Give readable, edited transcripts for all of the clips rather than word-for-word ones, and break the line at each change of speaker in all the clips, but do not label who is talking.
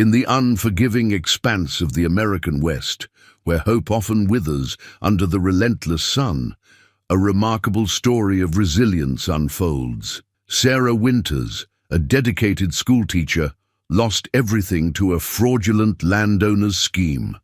In the unforgiving expanse of the American West, where hope often withers under the relentless sun, a remarkable story of resilience unfolds. Sarah Winters, a dedicated schoolteacher, lost everything to a fraudulent landowner's scheme.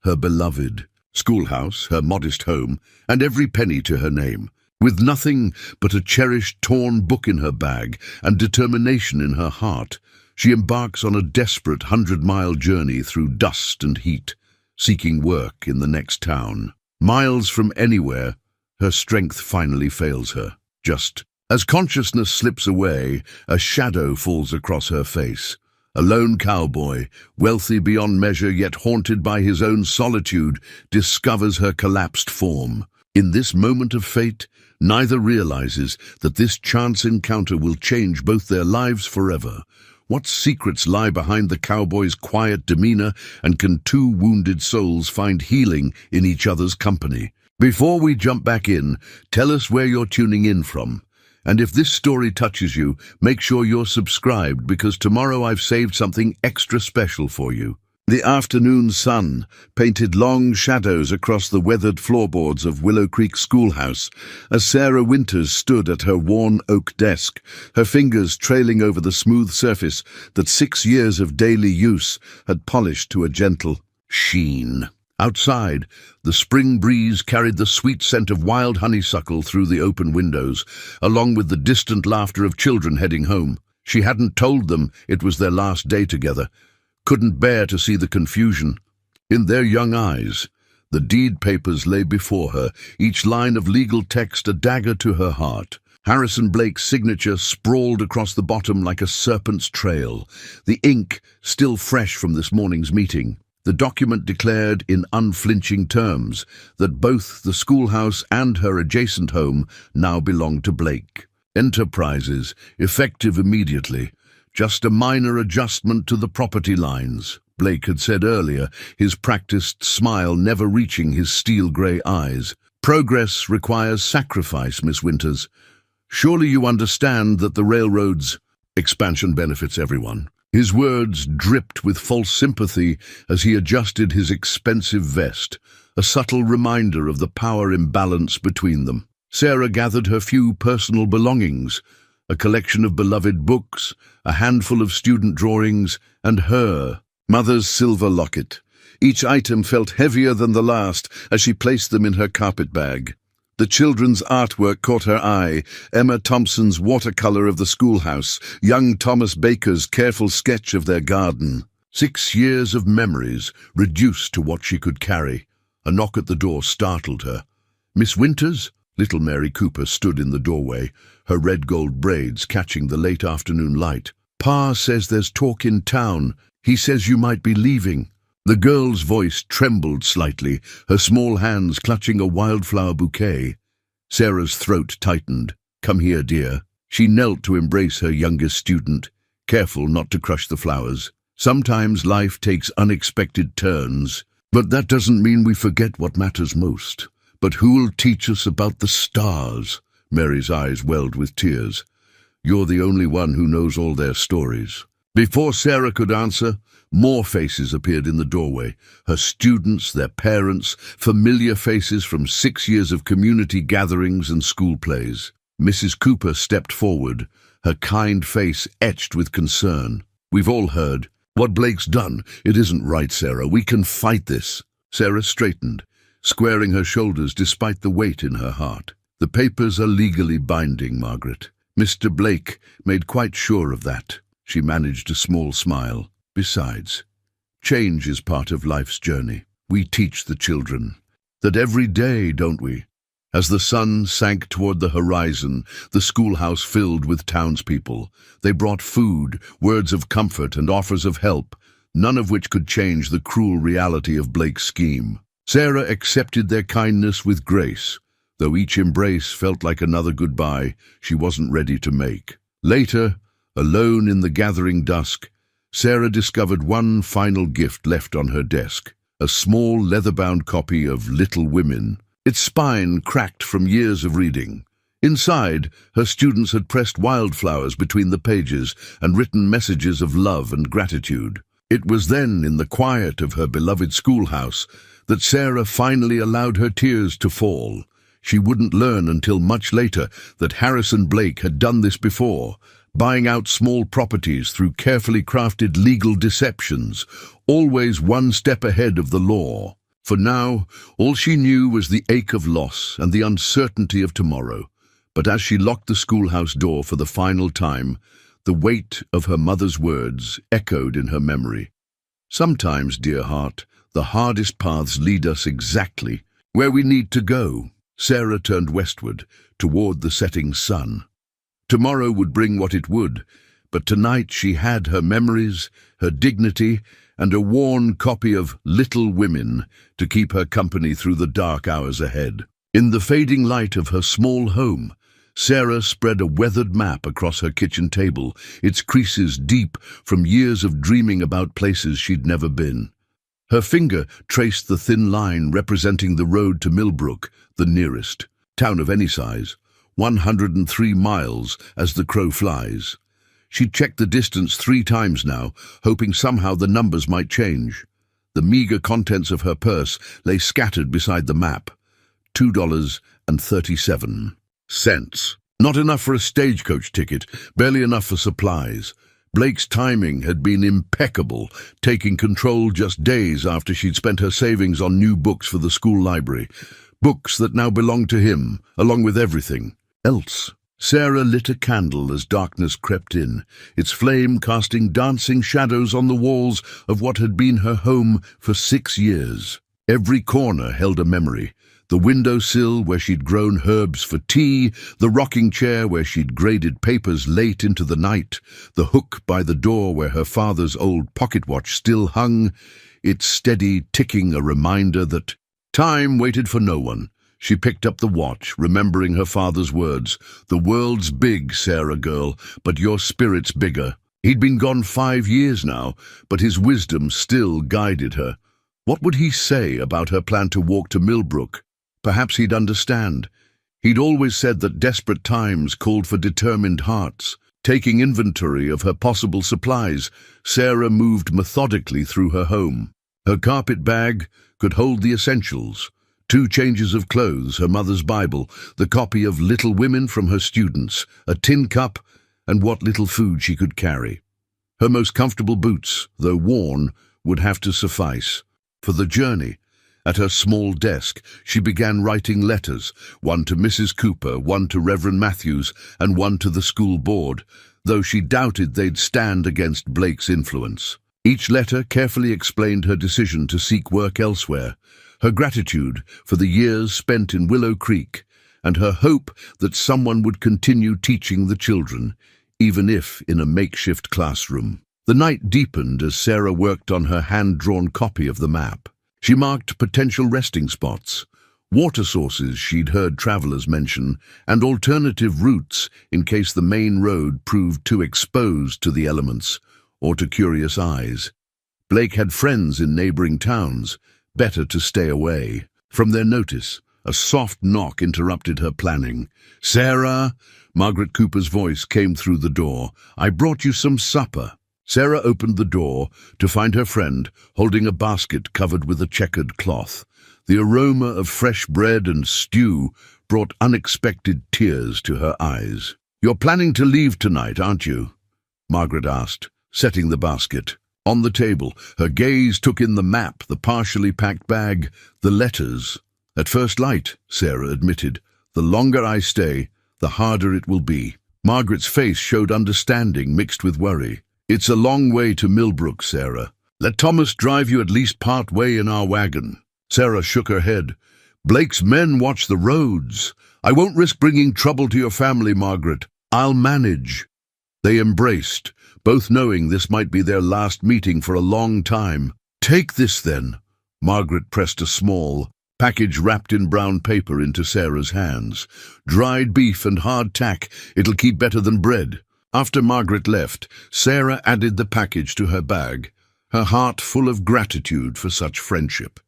Her beloved schoolhouse, her modest home, and every penny to her name. With nothing but a cherished torn book in her bag and determination in her heart, she embarks on a desperate 100-mile journey through dust and heat, seeking work in the next town. Miles from anywhere, her strength finally fails her. Just as consciousness slips away, a shadow falls across her face. A lone cowboy, wealthy beyond measure yet haunted by his own solitude, discovers her collapsed form. In this moment of fate, neither realizes that this chance encounter will change both their lives forever. What secrets lie behind the cowboy's quiet demeanor, and can two wounded souls find healing in each other's company? Before we jump back in, tell us where you're tuning in from. And if this story touches you, make sure you're subscribed, because tomorrow I've saved something extra special for you. The afternoon sun painted long shadows across the weathered floorboards of Willow Creek Schoolhouse as Sarah Winters stood at her worn oak desk, her fingers trailing over the smooth surface that 6 years of daily use had polished to a gentle sheen. Outside, the spring breeze carried the sweet scent of wild honeysuckle through the open windows, along with the distant laughter of children heading home. She hadn't told them it was their last day together, couldn't bear to see the confusion. In their young eyes, the deed papers lay before her, each line of legal text a dagger to her heart. Harrison Blake's signature sprawled across the bottom like a serpent's trail, the ink still fresh from this morning's meeting. The document declared in unflinching terms that both the schoolhouse and her adjacent home now belonged to Blake Enterprises, effective immediately. Just a minor adjustment to the property lines, Blake had said earlier, his practiced smile never reaching his steel-grey eyes. Progress requires sacrifice, Miss Winters. Surely you understand that the railroad's expansion benefits everyone. His words dripped with false sympathy as he adjusted his expensive vest, a subtle reminder of the power imbalance between them. Sarah gathered her few personal belongings, a collection of beloved books, a handful of student drawings, and her mother's silver locket. Each item felt heavier than the last as she placed them in her carpet bag. The children's artwork caught her eye: Emma Thompson's watercolor of the schoolhouse, young Thomas Baker's careful sketch of their garden. 6 years of memories reduced to what she could carry. A knock at the door startled her. "Miss Winters?" Little Mary Cooper stood in the doorway, her red-gold braids catching the late afternoon light. "Pa says there's talk in town. He says you might be leaving." The girl's voice trembled slightly, her small hands clutching a wildflower bouquet. Sarah's throat tightened. "Come here, dear." She knelt to embrace her youngest student, careful not to crush the flowers. "Sometimes life takes unexpected turns, but that doesn't mean we forget what matters most. But who'll teach us about the stars?" Mary's eyes welled with tears. "You're the only one who knows all their stories." Before Sarah could answer, more faces appeared in the doorway. Her students, their parents, familiar faces from 6 years of community gatherings and school plays. Mrs. Cooper stepped forward, her kind face etched with concern. "We've all heard what Blake's done. It isn't right, Sarah. We can fight this." Sarah straightened, squaring her shoulders despite the weight in her heart. "The papers are legally binding, Margaret. Mr. Blake made quite sure of that." She managed a small smile. "Besides, change is part of life's journey. We teach the children that every day, don't we?" As the sun sank toward the horizon, the schoolhouse filled with townspeople. They brought food, words of comfort, and offers of help, none of which could change the cruel reality of Blake's scheme. Sarah accepted their kindness with grace, though each embrace felt like another goodbye she wasn't ready to make. Later, alone in the gathering dusk, Sarah discovered one final gift left on her desk, a small leather-bound copy of Little Women, its spine cracked from years of reading. Inside, her students had pressed wildflowers between the pages and written messages of love and gratitude. It was then, in the quiet of her beloved schoolhouse, that Sarah finally allowed her tears to fall. She wouldn't learn until much later that Harrison Blake had done this before, buying out small properties through carefully crafted legal deceptions, always one step ahead of the law. For now, all she knew was the ache of loss and the uncertainty of tomorrow. But as she locked the schoolhouse door for the final time, the weight of her mother's words echoed in her memory. Sometimes, dear heart, the hardest paths lead us exactly where we need to go. Sarah turned westward, toward the setting sun. Tomorrow would bring what it would, but tonight she had her memories, her dignity, and a worn copy of Little Women to keep her company through the dark hours ahead. In the fading light of her small home, Sarah spread a weathered map across her kitchen table, its creases deep from years of dreaming about places she'd never been. Her finger traced the thin line representing the road to Millbrook, the nearest town of any size, 103 miles as the crow flies. She'd checked the distance 3 times now, hoping somehow the numbers might change. The meager contents of her purse lay scattered beside the map. $2.37. Not enough for a stagecoach ticket, barely enough for supplies. Blake's timing had been impeccable, taking control just days after she'd spent her savings on new books for the school library. Books that now belonged to him, along with everything else. Sarah lit a candle as darkness crept in, its flame casting dancing shadows on the walls of what had been her home for 6 years. Every corner held a memory. The windowsill where she'd grown herbs for tea, the rocking chair where she'd graded papers late into the night, the hook by the door where her father's old pocket watch still hung, its steady ticking a reminder that time waited for no one. She picked up the watch, remembering her father's words, "The world's big, Sarah girl, but your spirit's bigger." He'd been gone 5 years now, but his wisdom still guided her. What would he say about her plan to walk to Millbrook? Perhaps he'd understand. He'd always said that desperate times called for determined hearts. Taking inventory of her possible supplies, Sarah moved methodically through her home. Her carpet bag could hold the essentials: 2 changes of clothes, her mother's Bible, the copy of Little Women from her students, a tin cup, and what little food she could carry. Her most comfortable boots, though worn, would have to suffice. For the journey, at her small desk, she began writing letters, one to Mrs. Cooper, one to Reverend Matthews, and one to the school board, though she doubted they'd stand against Blake's influence. Each letter carefully explained her decision to seek work elsewhere, her gratitude for the years spent in Willow Creek, and her hope that someone would continue teaching the children, even if in a makeshift classroom. The night deepened as Sarah worked on her hand-drawn copy of the map. She marked potential resting spots, water sources she'd heard travelers mention, and alternative routes in case the main road proved too exposed to the elements or to curious eyes. Blake had friends in neighboring towns. Better to stay away. From their notice, a soft knock interrupted her planning. "Sarah," Margaret Cooper's voice came through the door. "I brought you some supper." Sarah opened the door to find her friend holding a basket covered with a checkered cloth. The aroma of fresh bread and stew brought unexpected tears to her eyes. "You're planning to leave tonight, aren't you?" Margaret asked, setting the basket. On the table, her gaze took in the map, the partially packed bag, the letters. "At first light," Sarah admitted. "The longer I stay, the harder it will be." Margaret's face showed understanding mixed with worry. "It's a long way to Millbrook, Sarah. Let Thomas drive you at least part way in our wagon." Sarah shook her head. "Blake's men watch the roads. I won't risk bringing trouble to your family, Margaret. I'll manage." They embraced, both knowing this might be their last meeting for a long time. "Take this, then." Margaret pressed a small package wrapped in brown paper into Sarah's hands. "Dried beef and hard tack. It'll keep better than bread." After Margaret left, Sarah added the package to her bag, her heart full of gratitude for such friendship.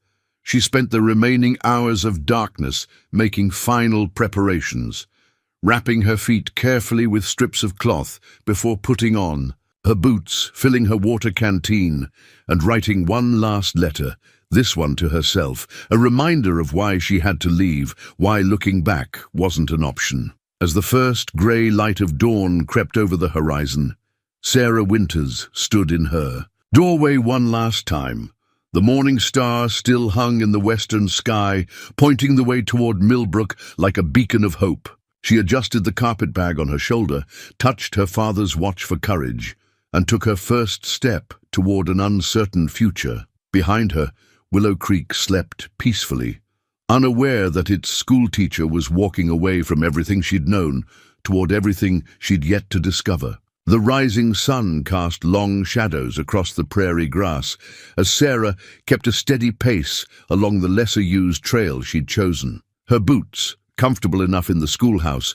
She spent the remaining hours of darkness making final preparations, wrapping her feet carefully with strips of cloth before putting on her boots, filling her water canteen, and writing one last letter, this one to herself, a reminder of why she had to leave, why looking back wasn't an option. As the first grey light of dawn crept over the horizon, Sarah Winters stood in her doorway one last time. The morning star still hung in the western sky, pointing the way toward Millbrook like a beacon of hope. She adjusted the carpet bag on her shoulder, touched her father's watch for courage, and took her first step toward an uncertain future. Behind her, Willow Creek slept peacefully, unaware that its schoolteacher was walking away from everything she'd known, toward everything she'd yet to discover. The rising sun cast long shadows across the prairie grass as Sarah kept a steady pace along the lesser-used trail she'd chosen. Her boots, comfortable enough in the schoolhouse,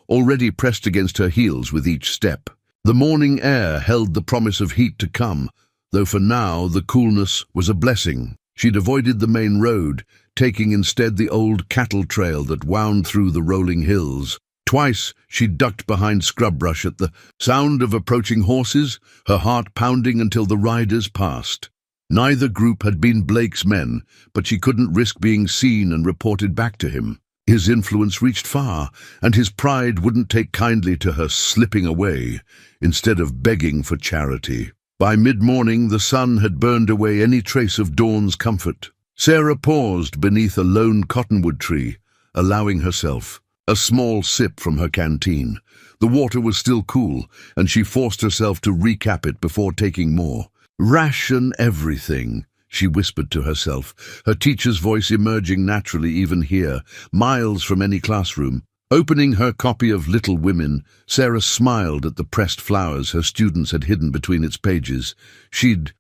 already pressed against her heels with each step. The morning air held the promise of heat to come, though for now the coolness was a blessing. She'd avoided the main road, taking instead the old cattle trail that wound through the rolling hills. Twice she ducked behind scrub brush at the sound of approaching horses, her heart pounding until the riders passed. Neither group had been Blake's men, but she couldn't risk being seen and reported back to him. His influence reached far, and his pride wouldn't take kindly to her slipping away, instead of begging for charity. By mid-morning, the sun had burned away any trace of dawn's comfort. Sarah paused beneath a lone cottonwood tree, allowing herself a small sip from her canteen. The water was still cool, and she forced herself to recap it before taking more. "Ration everything," she whispered to herself, her teacher's voice emerging naturally even here, miles from any classroom. Opening her copy of Little Women, Sarah smiled at the pressed flowers her students had hidden between its pages. She'd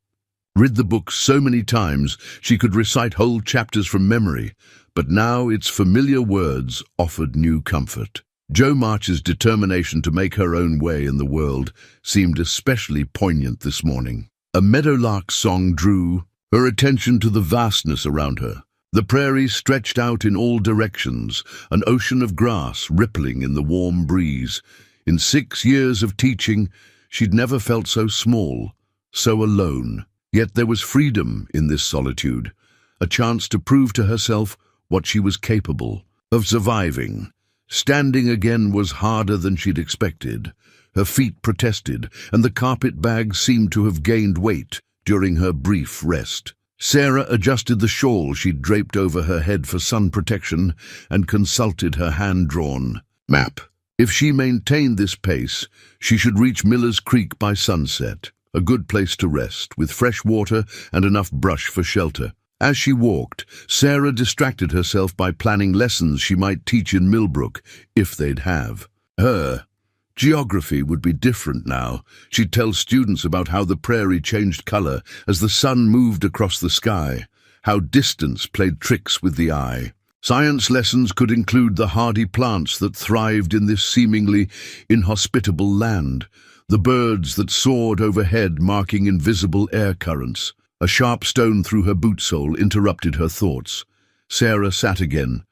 read the book so many times she could recite whole chapters from memory, but now its familiar words offered new comfort. Jo March's determination to make her own way in the world seemed especially poignant this morning. A meadowlark's song drew her attention to the vastness around her. The prairie stretched out in all directions, an ocean of grass rippling in the warm breeze. In 6 years of teaching, she'd never felt so small, so alone. Yet there was freedom in this solitude, a chance to prove to herself what she was capable of surviving. Standing again was harder than she'd expected. Her feet protested, and the carpet bag seemed to have gained weight during her brief rest. Sarah adjusted the shawl she'd draped over her head for sun protection and consulted her hand-drawn map. If she maintained this pace, she should reach Miller's Creek by sunset, a good place to rest, with fresh water and enough brush for shelter. As she walked, Sarah distracted herself by planning lessons she might teach in Millbrook, if they'd have. Her geography would be different now. She'd tell students about how the prairie changed color as the sun moved across the sky, how distance played tricks with the eye. Science lessons could include the hardy plants that thrived in this seemingly inhospitable land, the birds that soared overhead marking invisible air currents. A sharp stone through her boot sole interrupted her thoughts. Sarah sat again,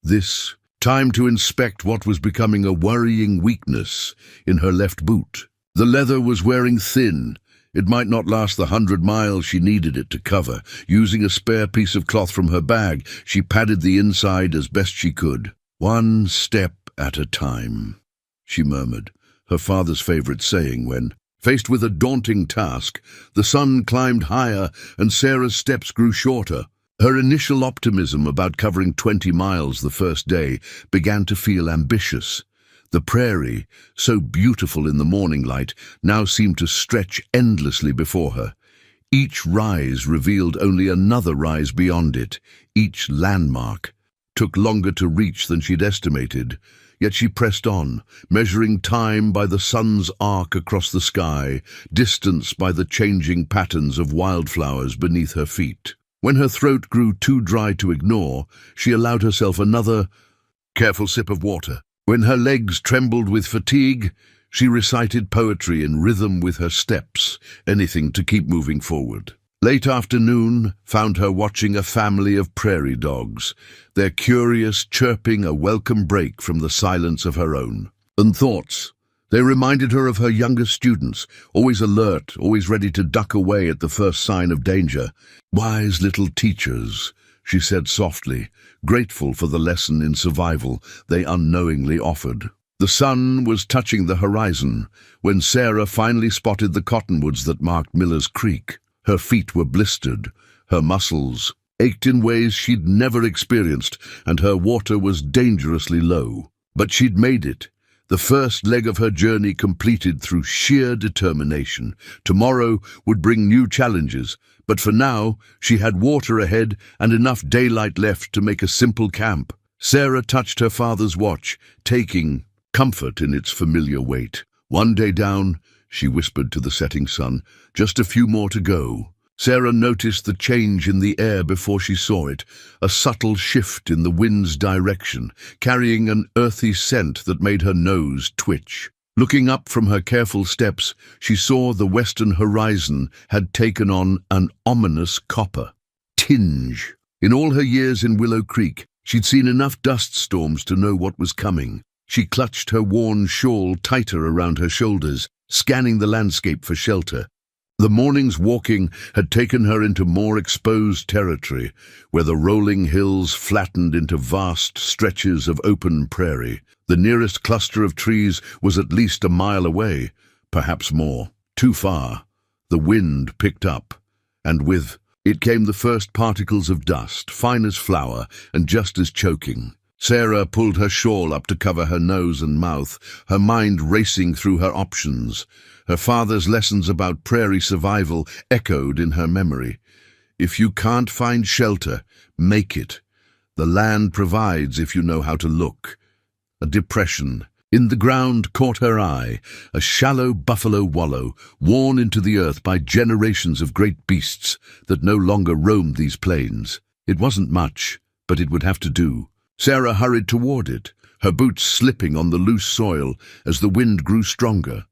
this time to inspect what was becoming a worrying weakness in her left boot. The leather was wearing thin. It might not last the 100 miles she needed it to cover. Using a spare piece of cloth from her bag, she padded the inside as best she could. "One step at a time," she murmured, her father's favorite saying when, faced with a daunting task, the sun climbed higher and Sarah's steps grew shorter. Her initial optimism about covering 20 miles the first day began to feel ambitious. The prairie, so beautiful in the morning light, now seemed to stretch endlessly before her. Each rise revealed only another rise beyond it. Each landmark took longer to reach than she'd estimated, yet she pressed on, measuring time by the sun's arc across the sky, distance by the changing patterns of wildflowers beneath her feet. When her throat grew too dry to ignore, she allowed herself another careful sip of water. When her legs trembled with fatigue, she recited poetry in rhythm with her steps, anything to keep moving forward. Late afternoon found her watching a family of prairie dogs, their curious chirping a welcome break from the silence of her own. And thoughts They reminded her of her younger students, always alert, always ready to duck away at the first sign of danger. Wise little teachers, she said softly, grateful for the lesson in survival they unknowingly offered. The sun was touching the horizon when Sarah finally spotted the cottonwoods that marked Miller's Creek. Her feet were blistered, her muscles ached in ways she'd never experienced, and her water was dangerously low. But she'd made it. The first leg of her journey completed through sheer determination. Tomorrow would bring new challenges, but for now she had water ahead and enough daylight left to make a simple camp. Sarah touched her father's watch, taking comfort in its familiar weight. One day down, she whispered to the setting sun, just a few more to go. Sarah noticed the change in the air before she saw it, a subtle shift in the wind's direction, carrying an earthy scent that made her nose twitch. Looking up from her careful steps, she saw the western horizon had taken on an ominous copper tinge. In all her years in Willow Creek, she'd seen enough dust storms to know what was coming. She clutched her worn shawl tighter around her shoulders, scanning the landscape for shelter. The morning's walking had taken her into more exposed territory, where the rolling hills flattened into vast stretches of open prairie. The nearest cluster of trees was at least a mile away, perhaps more. Too far. The wind picked up, and with it came the first particles of dust, fine as flour and just as choking. Sarah pulled her shawl up to cover her nose and mouth, her mind racing through her options. Her father's lessons about prairie survival echoed in her memory. If you can't find shelter, make it. The land provides if you know how to look. A depression in the ground caught her eye, a shallow buffalo wallow, worn into the earth by generations of great beasts that no longer roamed these plains. It wasn't much, but it would have to do. Sarah hurried toward it, her boots slipping on the loose soil as the wind grew stronger.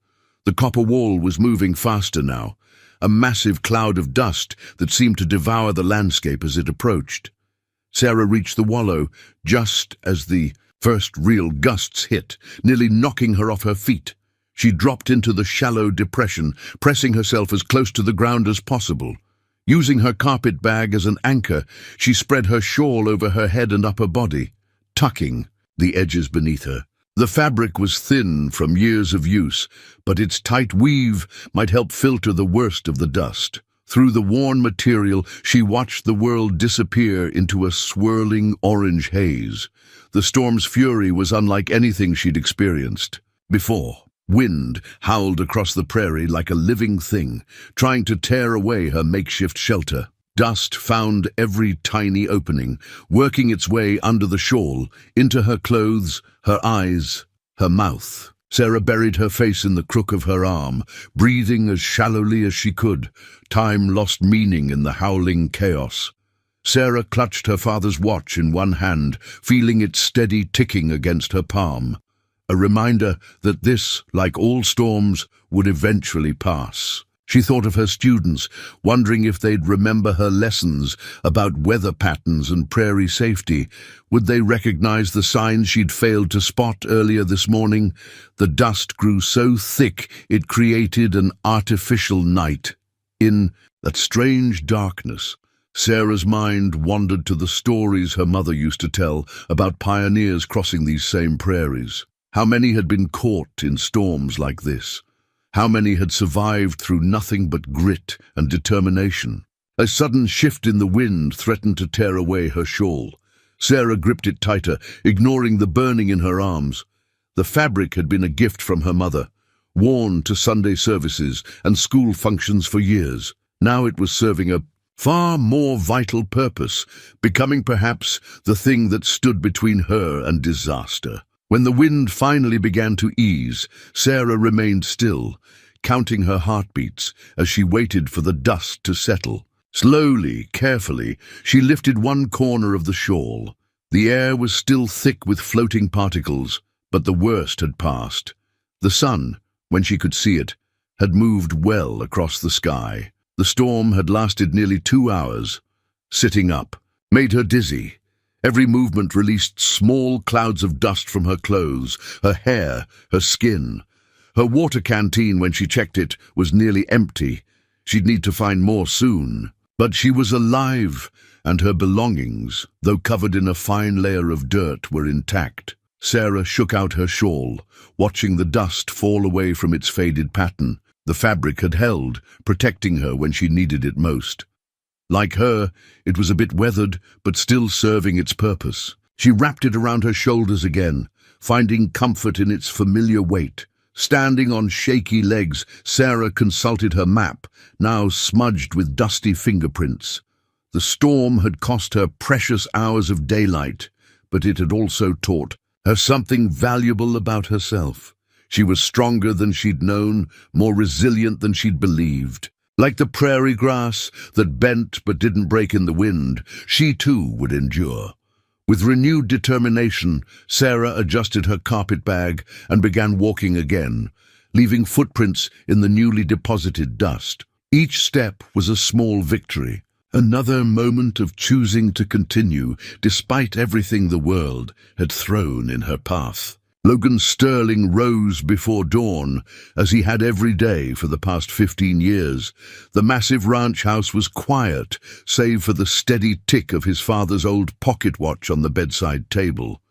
The copper wall was moving faster now, a massive cloud of dust that seemed to devour the landscape as it approached. Sarah reached the wallow just as the first real gusts hit, nearly knocking her off her feet. She dropped into the shallow depression, pressing herself as close to the ground as possible. Using her carpet bag as an anchor, she spread her shawl over her head and upper body, tucking the edges beneath her. The fabric was thin from years of use, but its tight weave might help filter the worst of the dust. Through the worn material, she watched the world disappear into a swirling orange haze. The storm's fury was unlike anything she'd experienced before. Wind howled across the prairie like a living thing, trying to tear away her makeshift shelter. Dust found every tiny opening, working its way under the shawl, into her clothes, her eyes, her mouth. Sarah buried her face in the crook of her arm, breathing as shallowly as she could. Time lost meaning in the howling chaos. Sarah clutched her father's watch in one hand, feeling its steady ticking against her palm. A reminder that this, like all storms, would eventually pass. She thought of her students, wondering if they'd remember her lessons about weather patterns and prairie safety. Would they recognize the signs she'd failed to spot earlier this morning? The dust grew so thick it created an artificial night. In that strange darkness, Sarah's mind wandered to the stories her mother used to tell about pioneers crossing these same prairies. How many had been caught in storms like this? How many had survived through nothing but grit and determination? A sudden shift in the wind threatened to tear away her shawl. Sarah gripped it tighter, ignoring the burning in her arms. The fabric had been a gift from her mother, worn to Sunday services and school functions for years. Now it was serving a far more vital purpose, becoming perhaps the thing that stood between her and disaster. When the wind finally began to ease, Sarah remained still, counting her heartbeats as she waited for the dust to settle. Slowly, carefully, she lifted one corner of the shawl. The air was still thick with floating particles, but the worst had passed. The sun, when she could see it, had moved well across the sky. The storm had lasted nearly 2 hours. Sitting up made her dizzy. Every movement released small clouds of dust from her clothes, her hair, her skin. Her water canteen, when she checked it, was nearly empty. She'd need to find more soon. But she was alive, and her belongings, though covered in a fine layer of dirt, were intact. Sarah shook out her shawl, watching the dust fall away from its faded pattern. The fabric had held, protecting her when she needed it most. Like her, it was a bit weathered, but still serving its purpose. She wrapped it around her shoulders again, finding comfort in its familiar weight. Standing on shaky legs, Sarah consulted her map, now smudged with dusty fingerprints. The storm had cost her precious hours of daylight, but it had also taught her something valuable about herself. She was stronger than she'd known, more resilient than she'd believed. Like the prairie grass that bent but didn't break in the wind, she too would endure. With renewed determination, Sarah adjusted her carpet bag and began walking again, leaving footprints in the newly deposited dust. Each step was a small victory, another moment of choosing to continue despite everything the world had thrown in her path. Logan Sterling rose before dawn, as he had every day for the past 15 years. The massive ranch house was quiet, save for the steady tick of his father's old pocket watch on the bedside table.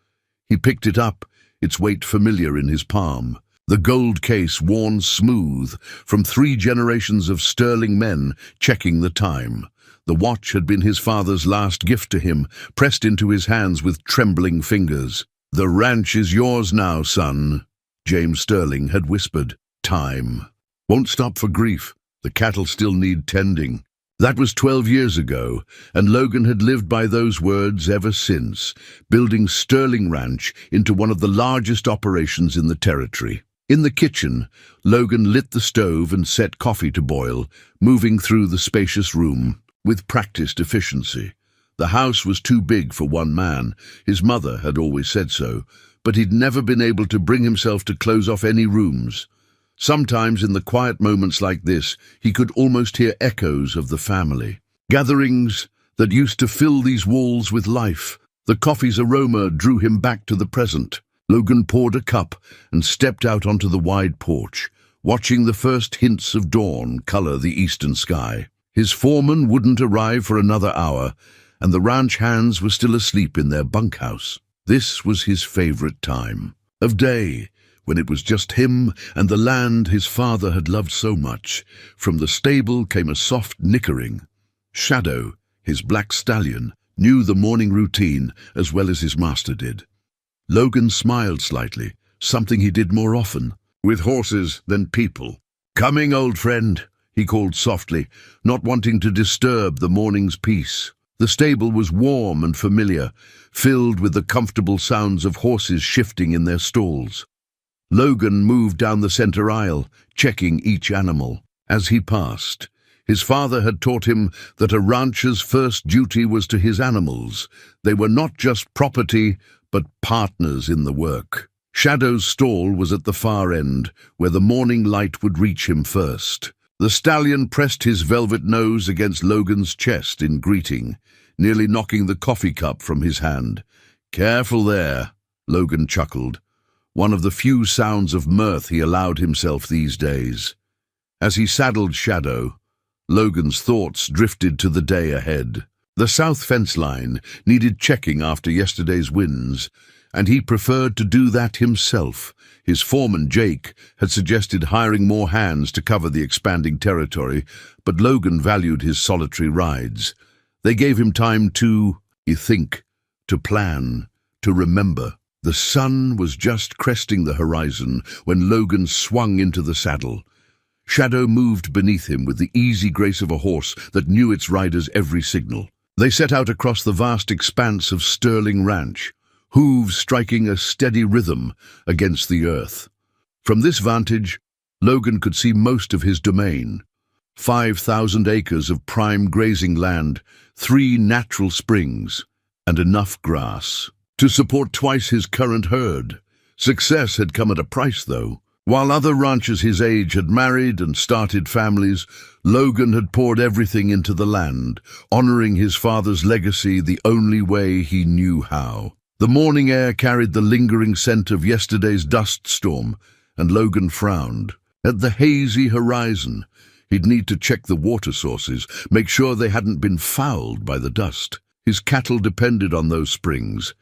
He picked it up, its weight familiar in his palm. The gold case worn smooth from 3 generations of Sterling men checking the time. The watch had been his father's last gift to him, pressed into his hands with trembling fingers. "The ranch is yours now, son," James Sterling had whispered. "Time won't stop for grief. The cattle still need tending." That was 12 years ago, and Logan had lived by those words ever since, building Sterling Ranch into one of the largest operations in the territory. In the kitchen, Logan lit the stove and set coffee to boil, moving through the spacious room with practiced efficiency. The house was too big for one man. His mother had always said so, but he'd never been able to bring himself to close off any rooms. Sometimes in the quiet moments like this, he could almost hear echoes of the family. Gatherings that used to fill these walls with life. The coffee's aroma drew him back to the present. Logan poured a cup and stepped out onto the wide porch, watching the first hints of dawn color the eastern sky. His foreman wouldn't arrive for another hour, and the ranch hands were still asleep in their bunkhouse. This was his favorite time of day, when it was just him and the land his father had loved so much. From the stable came a soft nickering. Shadow, his black stallion, knew the morning routine as well as his master did. Logan smiled slightly, something he did more often, with horses than people. "Coming, old friend," he called softly, not wanting to disturb the morning's peace. The stable was warm and familiar, filled with the comfortable sounds of horses shifting in their stalls. Logan moved down the center aisle, checking each animal. As he passed, his father had taught him that a rancher's first duty was to his animals. They were not just property, but partners in the work. Shadow's stall was at the far end, where the morning light would reach him first. The stallion pressed his velvet nose against Logan's chest in greeting, nearly knocking the coffee cup from his hand. "Careful there," Logan chuckled, one of the few sounds of mirth he allowed himself these days. As he saddled Shadow, Logan's thoughts drifted to the day ahead. The south fence line needed checking after yesterday's winds, and he preferred to do that himself. His foreman, Jake, had suggested hiring more hands to cover the expanding territory, but Logan valued his solitary rides. They gave him time to think, to plan, to remember. The sun was just cresting the horizon when Logan swung into the saddle. Shadow moved beneath him with the easy grace of a horse that knew its rider's every signal. They set out across the vast expanse of Sterling Ranch, hooves striking a steady rhythm against the earth. From this vantage, Logan could see most of his domain. 5,000 acres of prime grazing land, 3 natural springs, and enough grass to support twice his current herd. Success had come at a price, though. While other ranchers his age had married and started families, Logan had poured everything into the land, honoring his father's legacy the only way he knew how. The morning air carried the lingering scent of yesterday's dust storm, and Logan frowned. At the hazy horizon, he'd need to check the water sources, make sure they hadn't been fouled by the dust. His cattle depended on those springs,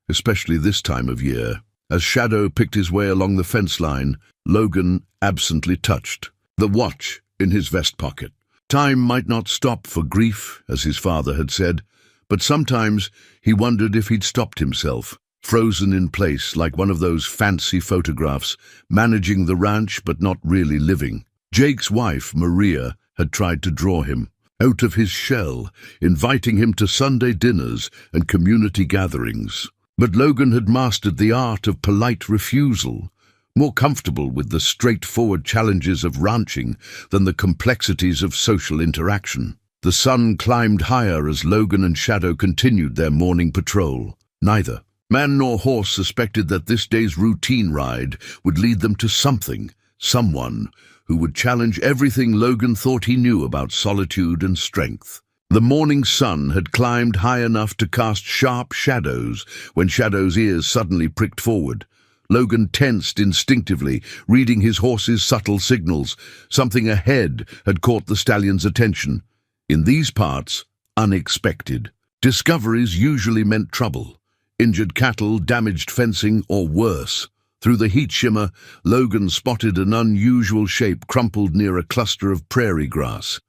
especially this time of year. As Shadow picked his way along the fence line, Logan absently touched the watch in his vest pocket. Time might not stop for grief, as his father had said, but sometimes he wondered if he'd stopped himself, frozen in place like one of those fancy photographs, managing the ranch but not really living. Jake's wife, Maria, had tried to draw him out of his shell, inviting him to Sunday dinners and community gatherings. But Logan had mastered the art of polite refusal, more comfortable with the straightforward challenges of ranching than the complexities of social interaction. The sun climbed higher as Logan and Shadow continued their morning patrol. Neither man nor horse suspected that this day's routine ride would lead them to someone who would challenge everything Logan thought he knew about solitude and strength. The morning sun had climbed high enough to cast sharp shadows when Shadow's ears suddenly pricked forward. Logan tensed instinctively, reading his horse's subtle signals. Something ahead had caught the stallion's attention. In these parts, unexpected. Discoveries usually meant trouble. Injured cattle, damaged fencing, or worse. Through the heat shimmer, Logan spotted an unusual shape crumpled near a cluster of prairie grass.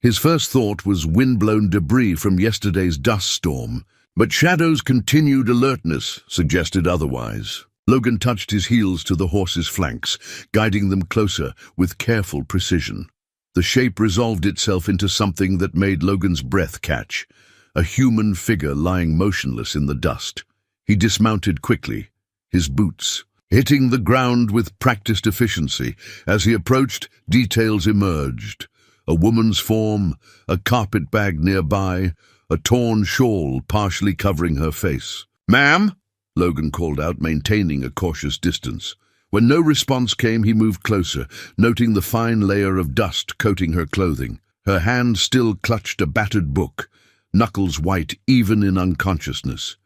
His first thought was wind-blown debris from yesterday's dust storm, but Shadow's continued alertness suggested otherwise. Logan touched his heels to the horse's flanks, guiding them closer with careful precision. The shape resolved itself into something that made Logan's breath catch, a human figure lying motionless in the dust. He dismounted quickly, his boots hitting the ground with practiced efficiency. As he approached, details emerged. A woman's form, a carpet bag nearby, a torn shawl partially covering her face. "Ma'am?" Logan called out, maintaining a cautious distance. When no response came, he moved closer, noting the fine layer of dust coating her clothing. Her hand still clutched a battered book, knuckles white even in unconsciousness.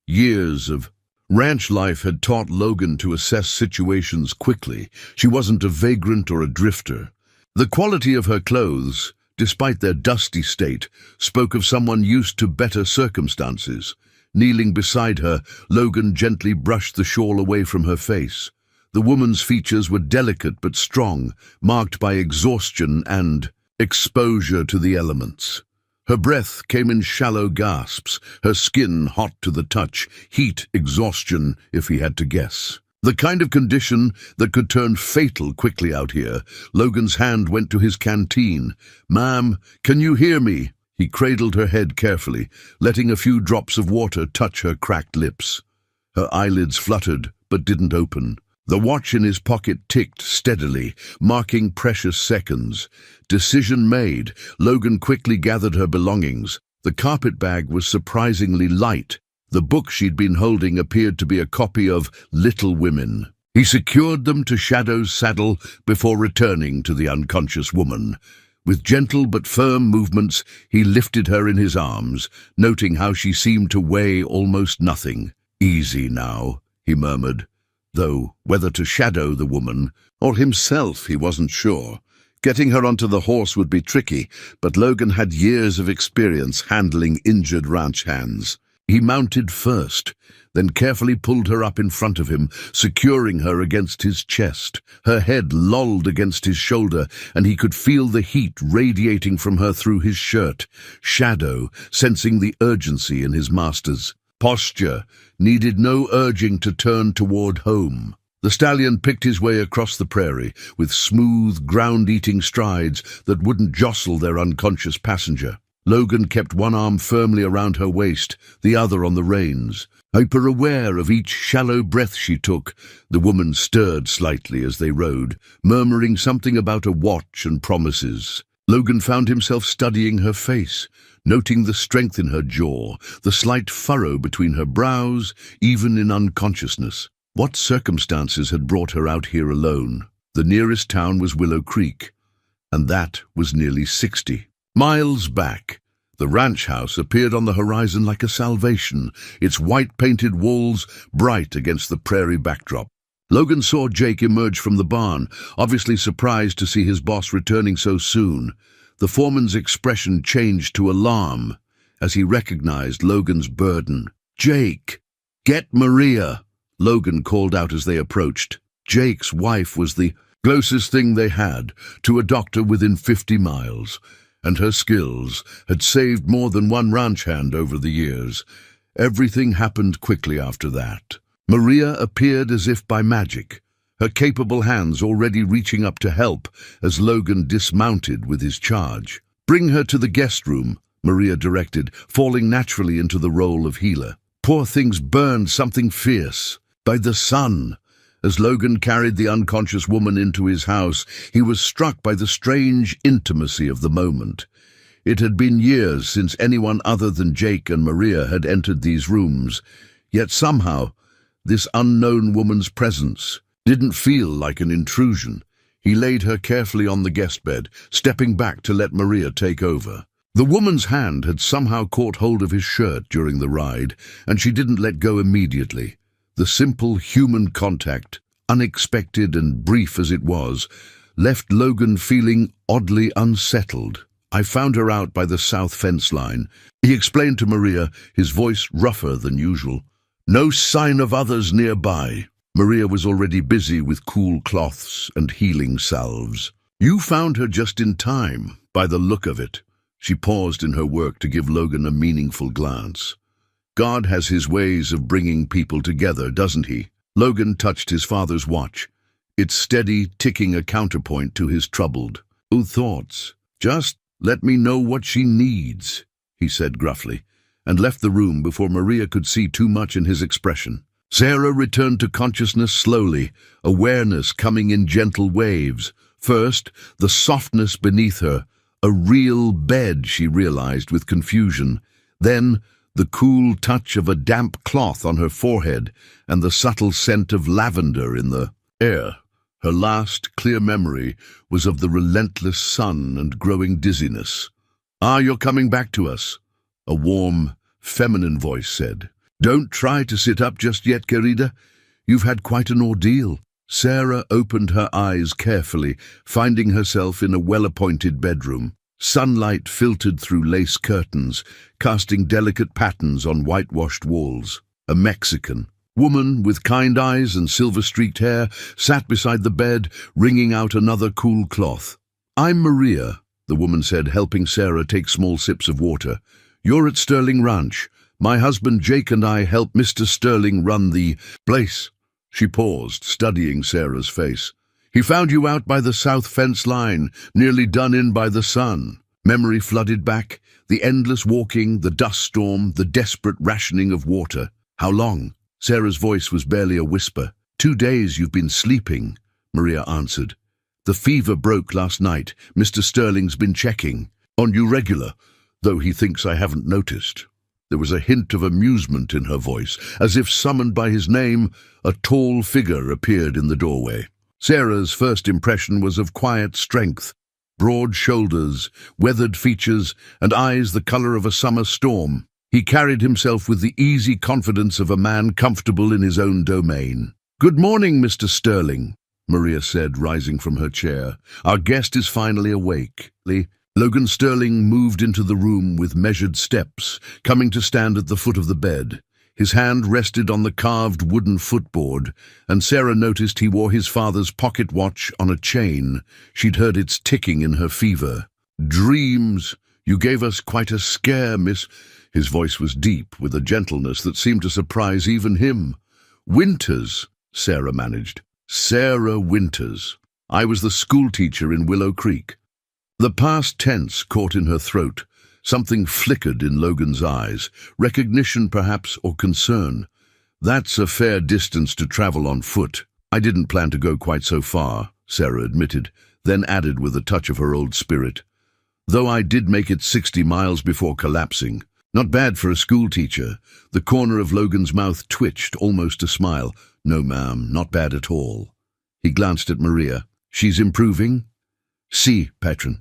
Years of ranch life had taught Logan to assess situations quickly. She wasn't a vagrant or a drifter. The quality of her clothes, despite their dusty state, spoke of someone used to better circumstances. Kneeling beside her, Logan gently brushed the shawl away from her face. The woman's features were delicate but strong, marked by exhaustion and exposure to the elements. Her breath came in shallow gasps, her skin hot to the touch, heat, exhaustion, if he had to guess. The kind of condition that could turn fatal quickly out here. Logan's hand went to his canteen. "Ma'am, can you hear me?" He cradled her head carefully, letting a few drops of water touch her cracked lips. Her eyelids fluttered, but didn't open. The watch in his pocket ticked steadily, marking precious seconds. Decision made, Logan quickly gathered her belongings. The carpet bag was surprisingly light. The book she'd been holding appeared to be a copy of Little Women. He secured them to Shadow's saddle before returning to the unconscious woman. With gentle but firm movements, he lifted her in his arms, noting how she seemed to weigh almost nothing. "Easy now," he murmured, though whether to Shadow the woman or himself he wasn't sure. Getting her onto the horse would be tricky, but Logan had years of experience handling injured ranch hands. He mounted first, then carefully pulled her up in front of him, securing her against his chest. Her head lolled against his shoulder, and he could feel the heat radiating from her through his shirt. Shadow, sensing the urgency in his master's posture, needed no urging to turn toward home. The stallion picked his way across the prairie, with smooth, ground-eating strides that wouldn't jostle their unconscious passenger. Logan kept one arm firmly around her waist, the other on the reins. Hyper-aware of each shallow breath she took, the woman stirred slightly as they rode, murmuring something about a watch and promises. Logan found himself studying her face, noting the strength in her jaw, the slight furrow between her brows, even in unconsciousness. What circumstances had brought her out here alone? The nearest town was Willow Creek, and that was nearly 60 miles back. The ranch house appeared on the horizon like a salvation, its white-painted walls bright against the prairie backdrop. Logan saw Jake emerge from the barn, obviously surprised to see his boss returning so soon. The foreman's expression changed to alarm as he recognized Logan's burden. "Jake, get Maria," Logan called out as they approached. Jake's wife was the closest thing they had to a doctor within 50 miles, and her skills had saved more than one ranch hand over the years. Everything happened quickly after that. Maria appeared as if by magic, her capable hands already reaching up to help as Logan dismounted with his charge. "Bring her to the guest room," Maria directed, falling naturally into the role of healer. Poor things burned something fierce. By the sun. As Logan carried the unconscious woman into his house, he was struck by the strange intimacy of the moment. It had been years since anyone other than Jake and Maria had entered these rooms, yet somehow this unknown woman's presence didn't feel like an intrusion. He laid her carefully on the guest bed, stepping back to let Maria take over. The woman's hand had somehow caught hold of his shirt during the ride, and she didn't let go immediately. The simple human contact, unexpected and brief as it was, left Logan feeling oddly unsettled. "I found her out by the south fence line," he explained to Maria, his voice rougher than usual. "No sign of others nearby." Maria was already busy with cool cloths and healing salves. "You found her just in time, by the look of it." She paused in her work to give Logan a meaningful glance. "God has his ways of bringing people together, doesn't he?" Logan touched his father's watch, its steady ticking a counterpoint to his troubled thoughts. "Just let me know what she needs," he said gruffly, and left the room before Maria could see too much in his expression. Sarah returned to consciousness slowly, awareness coming in gentle waves. First, the softness beneath her, a real bed, she realized with confusion. Then, the cool touch of a damp cloth on her forehead and the subtle scent of lavender in the air. Her last clear memory was of the relentless sun and growing dizziness. "Ah, you're coming back to us," a warm, feminine voice said. "Don't try to sit up just yet, querida. You've had quite an ordeal." Sarah opened her eyes carefully, finding herself in a well-appointed bedroom. Sunlight filtered through lace curtains, casting delicate patterns on whitewashed walls. A Mexican woman with kind eyes and silver-streaked hair sat beside the bed, wringing out another cool cloth. "I'm Maria," the woman said, helping Sarah take small sips of water. "You're at Sterling Ranch. My husband Jake and I help Mr. Sterling run the place." She paused, studying Sarah's face. "He found you out by the south fence line, nearly done in by the sun." Memory flooded back, the endless walking, the dust storm, the desperate rationing of water. "How long?" Sarah's voice was barely a whisper. "2 days you've been sleeping," Maria answered. "The fever broke last night. Mr. Sterling's been checking on you regular, though he thinks I haven't noticed." There was a hint of amusement in her voice. As if summoned by his name, a tall figure appeared in the doorway. Sarah's first impression was of quiet strength, broad shoulders, weathered features, and eyes the color of a summer storm. He carried himself with the easy confidence of a man comfortable in his own domain. "Good morning, Mr. Sterling," Maria said, rising from her chair. "Our guest is finally awake." Logan Sterling moved into the room with measured steps, coming to stand at the foot of the bed. His hand rested on the carved wooden footboard, and Sarah noticed he wore his father's pocket watch on a chain. She'd heard its ticking in her fever. "Dreams, you gave us quite a scare, miss." His voice was deep, with a gentleness that seemed to surprise even him. "Winters," Sarah managed. "Sarah Winters. I was the schoolteacher in Willow Creek." The past tense caught in her throat. Something flickered in Logan's eyes, recognition perhaps, or concern. "That's a fair distance to travel on foot." "I didn't plan to go quite so far," Sarah admitted, then added with a touch of her old spirit. "Though I did make it 60 miles before collapsing. Not bad for a schoolteacher." The corner of Logan's mouth twitched, almost a smile. "No, ma'am, not bad at all." He glanced at Maria. "She's improving?" "Si, patron.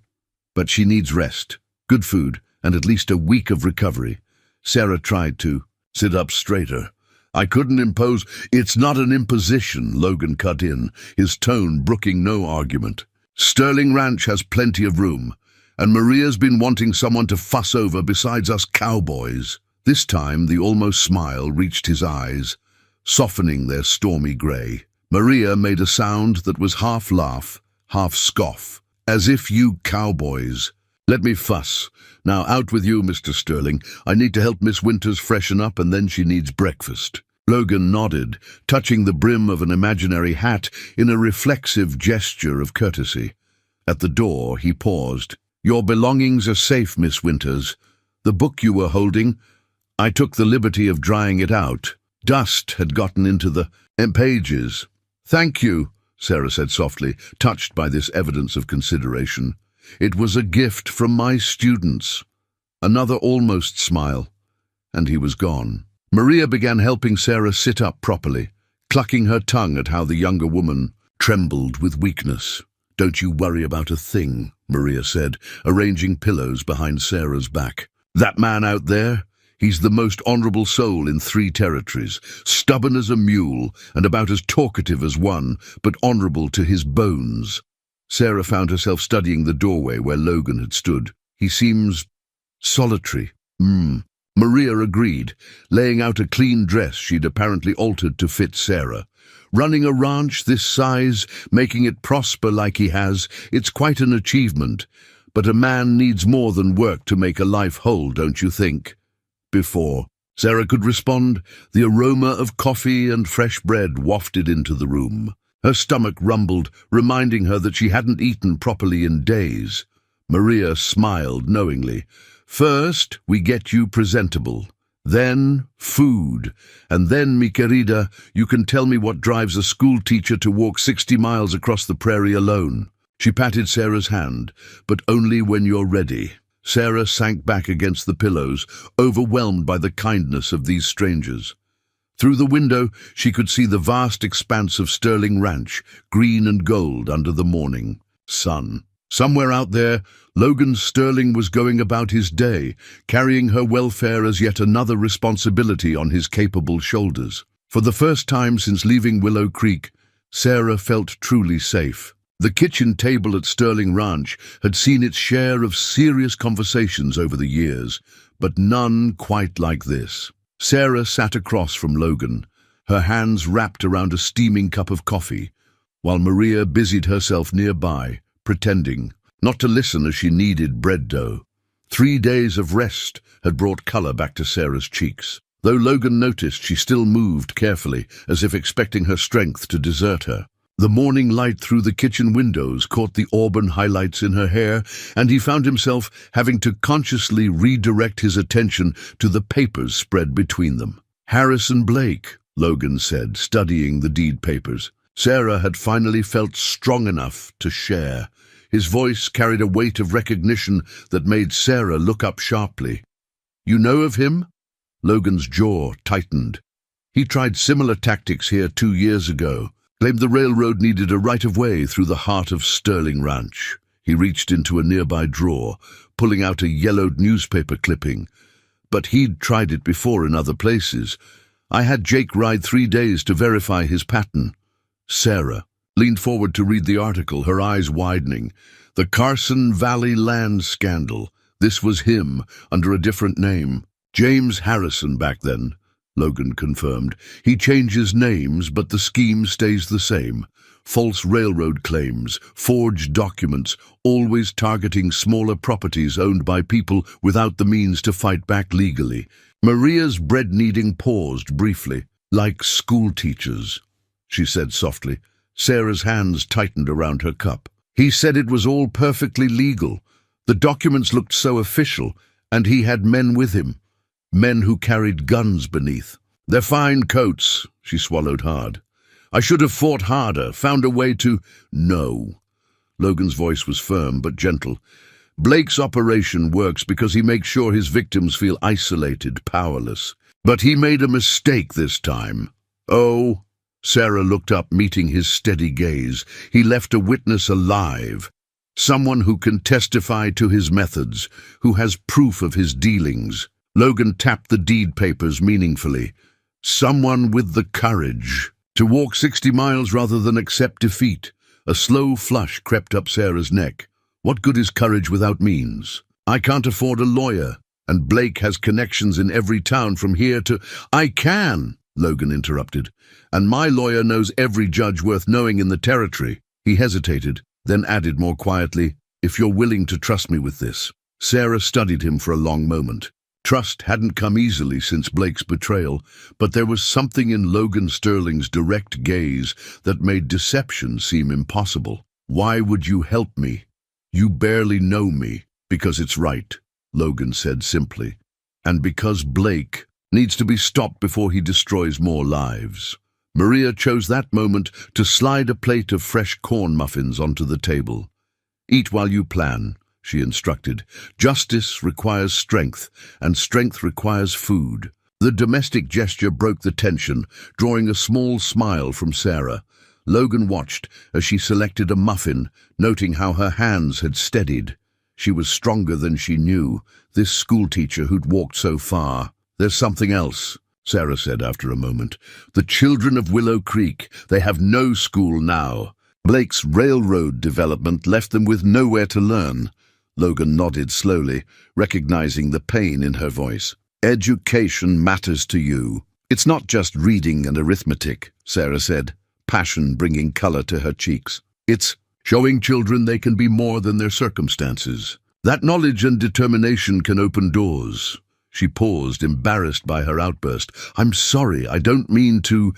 But she needs rest, good food, and at least a week of recovery." Sarah tried to sit up straighter. I couldn't impose. It's not an imposition, Logan cut in, his tone brooking no argument. Sterling Ranch has plenty of room, and Maria's been wanting someone to fuss over besides us cowboys. This time the almost smile reached his eyes, softening their stormy grey. Maria made a sound that was half laugh, half scoff. As if you cowboys. Let me fuss. Now out with you, Mr. Sterling. I need to help Miss Winters freshen up, and then she needs breakfast. Logan nodded, touching the brim of an imaginary hat in a reflexive gesture of courtesy. At the door, he paused. Your belongings are safe, Miss Winters. The book you were holding, I took the liberty of drying it out. Dust had gotten into the pages. Thank you, Sarah said softly, touched by this evidence of consideration. It was a gift from my students. Another almost smile, and he was gone. Maria began helping Sarah sit up properly, clucking her tongue at how the younger woman trembled with weakness. Don't you worry about a thing, Maria said, arranging pillows behind Sarah's back. That man out there, he's the most honorable soul in 3 territories, stubborn as a mule and about as talkative as one, but honorable to his bones. Sarah found herself studying the doorway where Logan had stood. He seems solitary. Maria agreed, laying out a clean dress she'd apparently altered to fit Sarah. Running a ranch this size, making it prosper like he has, it's quite an achievement. But a man needs more than work to make a life whole, don't you think? Before Sarah could respond, the aroma of coffee and fresh bread wafted into the room. Her stomach rumbled, reminding her that she hadn't eaten properly in days. Maria smiled knowingly. First, we get you presentable. Then, food. And then, mi querida, you can tell me what drives a school teacher to walk 60 miles across the prairie alone. She patted Sarah's hand, but only when you're ready. Sarah sank back against the pillows, overwhelmed by the kindness of these strangers. Through the window, she could see the vast expanse of Sterling Ranch, green and gold under the morning sun. Somewhere out there, Logan Sterling was going about his day, carrying her welfare as yet another responsibility on his capable shoulders. For the first time since leaving Willow Creek, Sarah felt truly safe. The kitchen table at Sterling Ranch had seen its share of serious conversations over the years, but none quite like this. Sarah sat across from Logan, her hands wrapped around a steaming cup of coffee, while Maria busied herself nearby, pretending not to listen as she kneaded bread dough. 3 days of rest had brought color back to Sarah's cheeks. Though Logan noticed, she still moved carefully, as if expecting her strength to desert her. The morning light through the kitchen windows caught the auburn highlights in her hair, and he found himself having to consciously redirect his attention to the papers spread between them. Harrison Blake, Logan said, studying the deed papers. Sarah had finally felt strong enough to share. His voice carried a weight of recognition that made Sarah look up sharply. You know of him? Logan's jaw tightened. He tried similar tactics here 2 years ago. Claimed the railroad needed a right-of-way through the heart of Sterling Ranch. He reached into a nearby drawer, pulling out a yellowed newspaper clipping. But he'd tried it before in other places. I had Jake ride 3 days to verify his pattern. Sarah leaned forward to read the article, her eyes widening. The Carson Valley land scandal. This was him, under a different name. James Harrison back then. Logan confirmed. He changes names, but the scheme stays the same. False railroad claims, forged documents, always targeting smaller properties owned by people without the means to fight back legally. Maria's bread-kneading paused briefly. Like school teachers, she said softly. Sarah's hands tightened around her cup. He said it was all perfectly legal. The documents looked so official, and he had men with him. Men who carried guns beneath. Their fine coats, she swallowed hard. I should have fought harder, found a way to... No. Logan's voice was firm but gentle. Blake's operation works because he makes sure his victims feel isolated, powerless. But he made a mistake this time. Oh, Sarah looked up, meeting his steady gaze. He left a witness alive. Someone who can testify to his methods, who has proof of his dealings. Logan tapped the deed papers meaningfully. Someone with the courage to walk 60 miles rather than accept defeat. A slow flush crept up Sarah's neck. What good is courage without means? I can't afford a lawyer, and Blake has connections in every town from here to— I can, Logan interrupted, and my lawyer knows every judge worth knowing in the territory. He hesitated, then added more quietly, if you're willing to trust me with this. Sarah studied him for a long moment. Trust hadn't come easily since Blake's betrayal, but there was something in Logan Sterling's direct gaze that made deception seem impossible. Why would you help me? You barely know me. Because it's right, Logan said simply. And because Blake needs to be stopped before he destroys more lives. Maria chose that moment to slide a plate of fresh corn muffins onto the table. Eat while you plan, she instructed. Justice requires strength, and strength requires food. The domestic gesture broke the tension, drawing a small smile from Sarah. Logan watched as she selected a muffin, noting how her hands had steadied. She was stronger than she knew, this schoolteacher who'd walked so far. There's something else, Sarah said after a moment. The children of Willow Creek, they have no school now. Blake's railroad development left them with nowhere to learn. Logan nodded slowly, recognizing the pain in her voice. Education matters to you. It's not just reading and arithmetic, Sarah said, passion bringing color to her cheeks. It's showing children they can be more than their circumstances. That knowledge and determination can open doors. She paused, embarrassed by her outburst. I'm sorry, I don't mean to—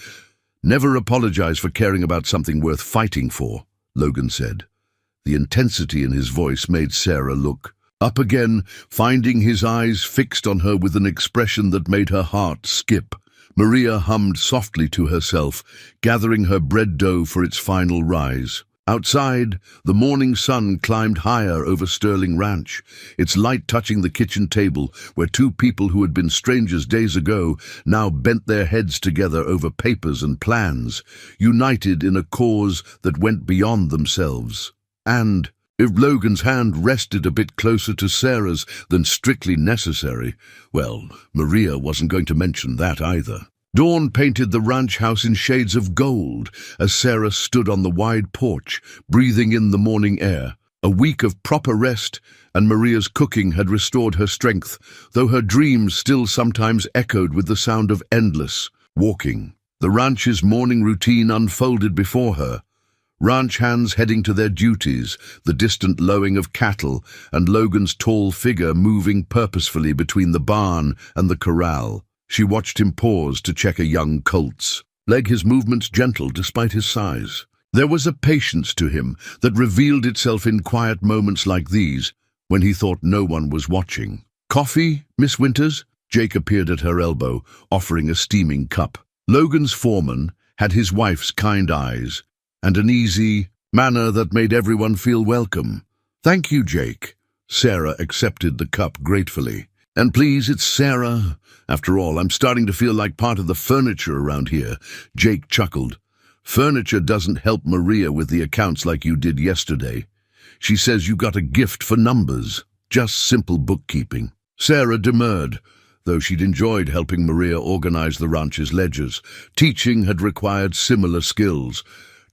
Never apologize for caring about something worth fighting for, Logan said. The intensity in his voice made Sarah look up again, finding his eyes fixed on her with an expression that made her heart skip. Maria hummed softly to herself, gathering her bread dough for its final rise. Outside, the morning sun climbed higher over Sterling Ranch, its light touching the kitchen table where two people who had been strangers days ago now bent their heads together over papers and plans, united in a cause that went beyond themselves. And if Logan's hand rested a bit closer to Sarah's than strictly necessary, well, Maria wasn't going to mention that either. Dawn painted the ranch house in shades of gold as Sarah stood on the wide porch, breathing in the morning air. A week of proper rest, and Maria's cooking had restored her strength, though her dreams still sometimes echoed with the sound of endless walking. The ranch's morning routine unfolded before her. Ranch hands heading to their duties, the distant lowing of cattle, and Logan's tall figure moving purposefully between the barn and the corral. She watched him pause to check a young colt's leg, his movements gentle despite his size. There was a patience to him that revealed itself in quiet moments like these, when he thought no one was watching. Coffee, Miss Winters? Jake appeared at her elbow, offering a steaming cup. Logan's foreman had his wife's kind eyes, and an easy manner that made everyone feel welcome. Thank you, Jake. Sarah accepted the cup gratefully. And please, it's Sarah. After all, I'm starting to feel like part of the furniture around here. Jake chuckled. Furniture doesn't help Maria with the accounts like you did yesterday. She says you got a gift for numbers, just simple bookkeeping. Sarah demurred, though she'd enjoyed helping Maria organize the ranch's ledgers. Teaching had required similar skills,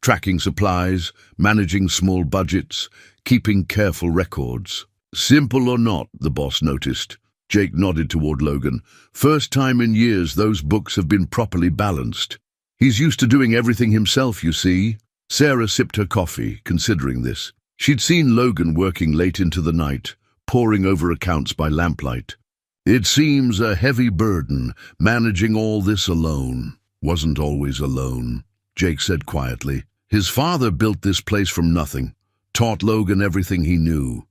tracking supplies, managing small budgets, keeping careful records. Simple or not, the boss noticed. Jake nodded toward Logan. First time in years those books have been properly balanced. He's used to doing everything himself, you see. Sarah sipped her coffee, considering this. She'd seen Logan working late into the night, poring over accounts by lamplight. It seems a heavy burden, managing all this alone. Wasn't always alone, Jake said quietly. His father built this place from nothing, taught Logan everything he knew.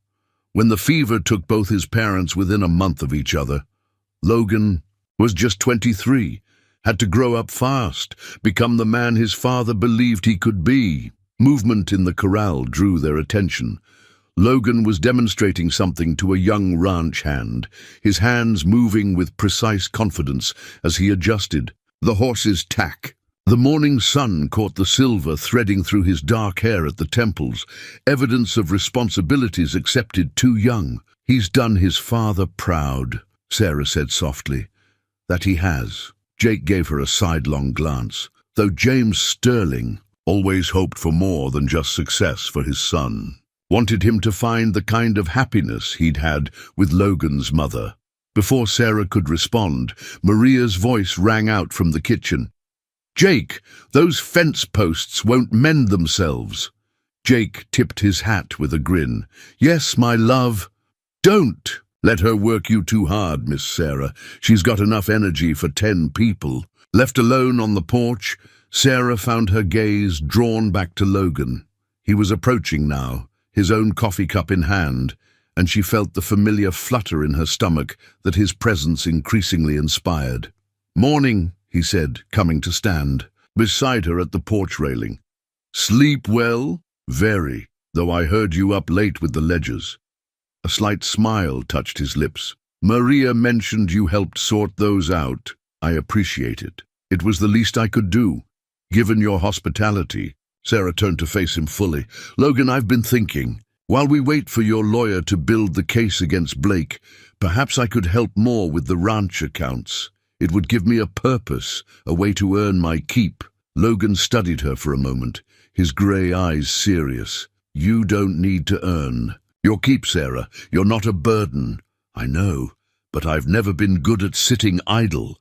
When the fever took both his parents within a month of each other, Logan was just 23, had to grow up fast, become the man his father believed he could be. Movement in the corral drew their attention. Logan was demonstrating something to a young ranch hand, his hands moving with precise confidence as he adjusted the horse's tack. The morning sun caught the silver threading through his dark hair at the temples, evidence of responsibilities accepted too young. He's done his father proud, Sarah said softly. That he has. Jake gave her a sidelong glance. Though James Sterling always hoped for more than just success for his son, wanted him to find the kind of happiness he'd had with Logan's mother. Before Sarah could respond, Maria's voice rang out from the kitchen. "Jake, those fence posts won't mend themselves." Jake tipped his hat with a grin. "Yes, my love." "Don't let her work you too hard, Miss Sarah. She's got enough energy for 10 people. Left alone on the porch, Sarah found her gaze drawn back to Logan. He was approaching now, his own coffee cup in hand, and she felt the familiar flutter in her stomach that his presence increasingly inspired. "Morning," he said, coming to stand beside her at the porch railing. "Sleep well?" "Very, though I heard you up late with the ledgers." A slight smile touched his lips. "Maria mentioned you helped sort those out. I appreciate it. It was the least I could do, given your hospitality." Sarah turned to face him fully. "Logan, I've been thinking. While we wait for your lawyer to build the case against Blake, perhaps I could help more with the ranch accounts. It would give me a purpose, a way to earn my keep." Logan studied her for a moment, his grey eyes serious. "You don't need to earn your keep, Sarah. You're not a burden." "I know, but I've never been good at sitting idle."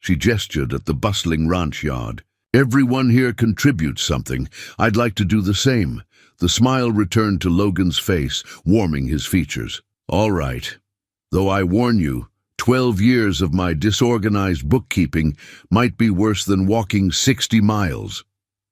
She gestured at the bustling ranch yard. "Everyone here contributes something. I'd like to do the same." The smile returned to Logan's face, warming his features. "All right. Though I warn you, 12 years of my disorganized bookkeeping might be worse than walking 60 miles.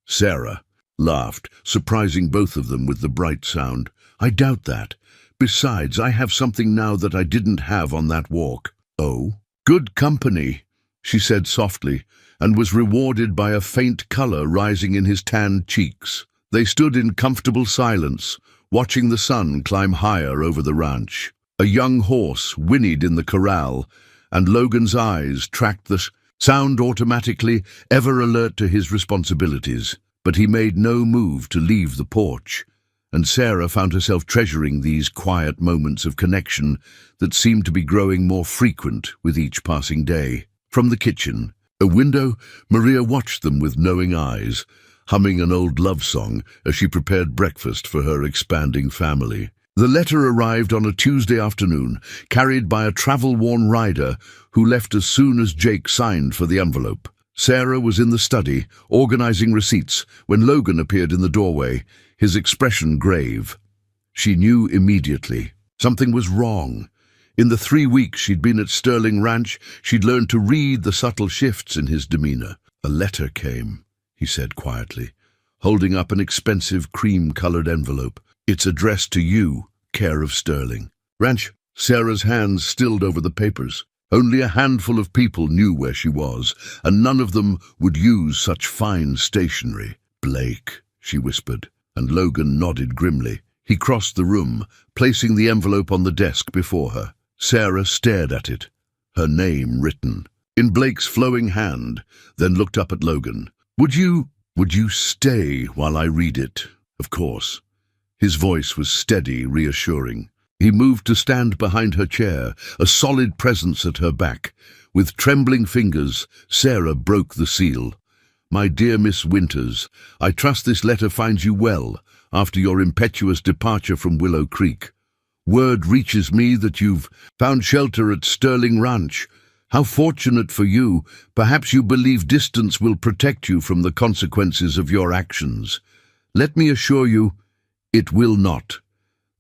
Sarah laughed, surprising both of them with the bright sound. "I doubt that. Besides, I have something now that I didn't have on that walk." "Oh?" "Good company," she said softly, and was rewarded by a faint color rising in his tanned cheeks. They stood in comfortable silence, watching the sun climb higher over the ranch. A young horse whinnied in the corral, and Logan's eyes tracked the sound automatically, ever alert to his responsibilities. But he made no move to leave the porch, and Sarah found herself treasuring these quiet moments of connection that seemed to be growing more frequent with each passing day. From the kitchen, a window, Maria watched them with knowing eyes, humming an old love song as she prepared breakfast for her expanding family. The letter arrived on a Tuesday afternoon, carried by a travel-worn rider who left as soon as Jake signed for the envelope. Sarah was in the study, organizing receipts, when Logan appeared in the doorway, his expression grave. She knew immediately. Something was wrong. In the 3 weeks she'd been at Sterling Ranch, she'd learned to read the subtle shifts in his demeanor. "A letter came," he said quietly, holding up an expensive cream-colored envelope. "It's addressed to you, care of Sterling Ranch." Sarah's hands stilled over the papers. Only a handful of people knew where she was, and none of them would use such fine stationery. "Blake," she whispered, and Logan nodded grimly. He crossed the room, placing the envelope on the desk before her. Sarah stared at it, her name written in Blake's flowing hand, then looked up at Logan. Would you stay while I read it?" "Of course." His voice was steady, reassuring. He moved to stand behind her chair, a solid presence at her back. With trembling fingers, Sarah broke the seal. "My dear Miss Winters, I trust this letter finds you well after your impetuous departure from Willow Creek. Word reaches me that you've found shelter at Sterling Ranch. How fortunate for you. Perhaps you believe distance will protect you from the consequences of your actions. Let me assure you, it will not.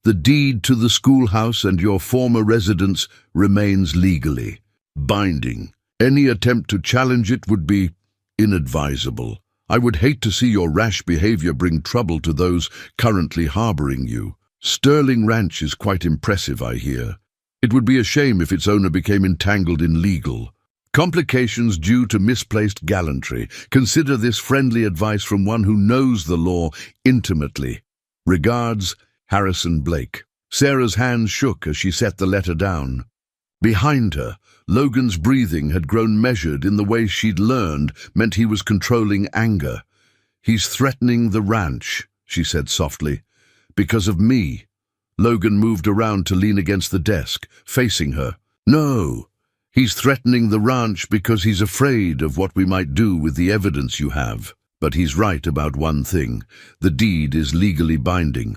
The deed to the schoolhouse and your former residence remains legally binding. Any attempt to challenge it would be inadvisable. I would hate to see your rash behavior bring trouble to those currently harboring you. Sterling Ranch is quite impressive, I hear. It would be a shame if its owner became entangled in legal complications due to misplaced gallantry. Consider this friendly advice from one who knows the law intimately. Regards, Harrison Blake." Sarah's hands shook as she set the letter down. Behind her, Logan's breathing had grown measured in the way she'd learned meant he was controlling anger. "He's threatening the ranch," she said softly. "Because of me." Logan moved around to lean against the desk, facing her. "No, He's threatening the ranch because he's afraid of what we might do with the evidence you have. But he's right about one thing. The deed is legally binding.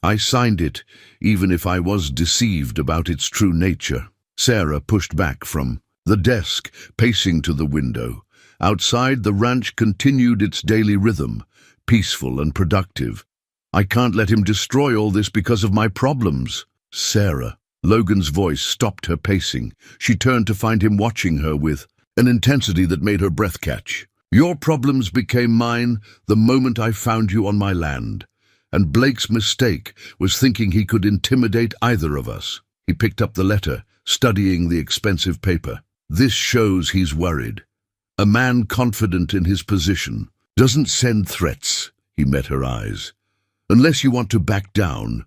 I signed it, even if I was deceived about its true nature." Sarah pushed back from the desk, pacing to the window. Outside, the ranch continued its daily rhythm, peaceful and productive. "I can't let him destroy all this because of my problems." "Sarah." Logan's voice stopped her pacing. She turned to find him watching her with an intensity that made her breath catch. "Your problems became mine the moment I found you on my land. And Blake's mistake was thinking he could intimidate either of us." He picked up the letter, studying the expensive paper. "This shows he's worried. A man confident in his position doesn't send threats." He met her eyes. "Unless you want to back down."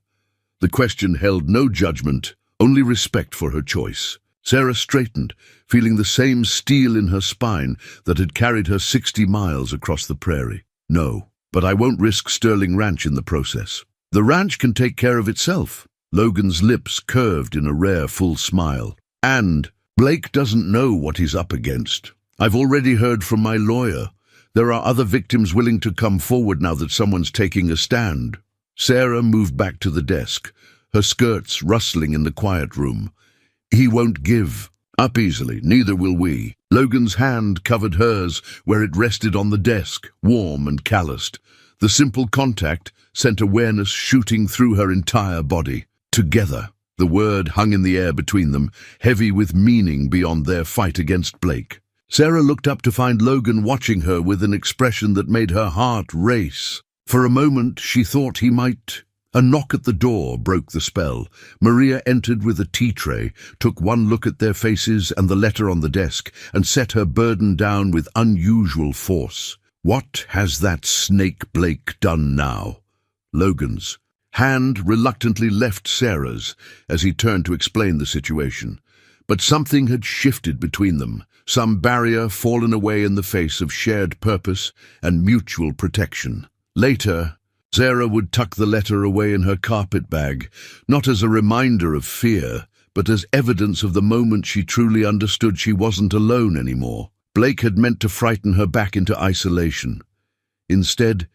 The question held no judgment, only respect for her choice. Sarah straightened, feeling the same steel in her spine that had carried her 60 miles across the prairie. "No, but I won't risk Sterling Ranch in the process. The ranch can take care of itself." Logan's lips curved in a rare full smile. "And Blake doesn't know what he's up against. I've already heard from my lawyer. There are other victims willing to come forward now that someone's taking a stand." Sarah moved back to the desk, her skirts rustling in the quiet room. "He won't give up easily, neither will we." Logan's hand covered hers where it rested on the desk, warm and calloused. The simple contact sent awareness shooting through her entire body. Together, the word hung in the air between them, heavy with meaning beyond their fight against Blake. Sarah looked up to find Logan watching her with an expression that made her heart race. For a moment, she thought he might. A knock at the door broke the spell. Maria entered with a tea tray, took one look at their faces and the letter on the desk, and set her burden down with unusual force. What has that snake Blake done now? Logan's hand reluctantly left Sarah's as he turned to explain the situation. But something had shifted between them, some barrier fallen away in the face of shared purpose and mutual protection. Later, Sarah would tuck the letter away in her carpet bag, not as a reminder of fear, but as evidence of the moment she truly understood she wasn't alone anymore. Blake had meant to frighten her back into isolation. Instead,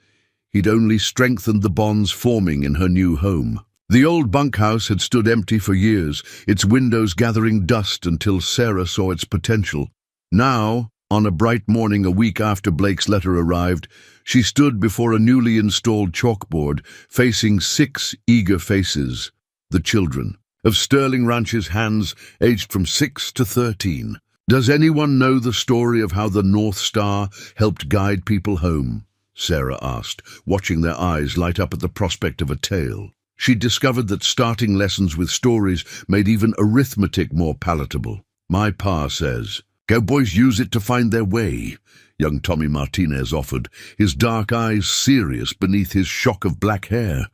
he'd only strengthened the bonds forming in her new home. The old bunkhouse had stood empty for years, its windows gathering dust until Sarah saw its potential. Now, on a bright morning a week after Blake's letter arrived, she stood before a newly installed chalkboard, facing 6 eager faces, the children of Sterling Ranch's hands aged from 6 to 13. "Does anyone know the story of how the North Star helped guide people home?" Sarah asked, watching their eyes light up at the prospect of a tale. She discovered that starting lessons with stories made even arithmetic more palatable. "My pa says, Cowboys use it to find their way," young Tommy Martinez offered, his dark eyes serious beneath his shock of black hair.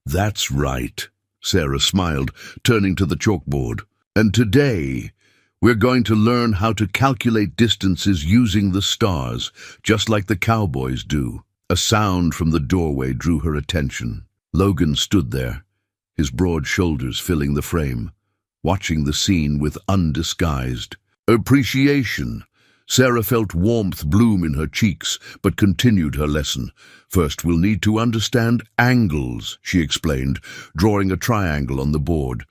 "That's right," Sarah smiled, turning to the chalkboard. "And today, we're going to learn how to calculate distances using the stars, just like the Cowboys do." A sound from the doorway drew her attention. Logan stood there, his broad shoulders filling the frame, watching the scene with undisguised appreciation. Sarah felt warmth bloom in her cheeks, but continued her lesson. "First, we'll need to understand angles," she explained, drawing a triangle on the board.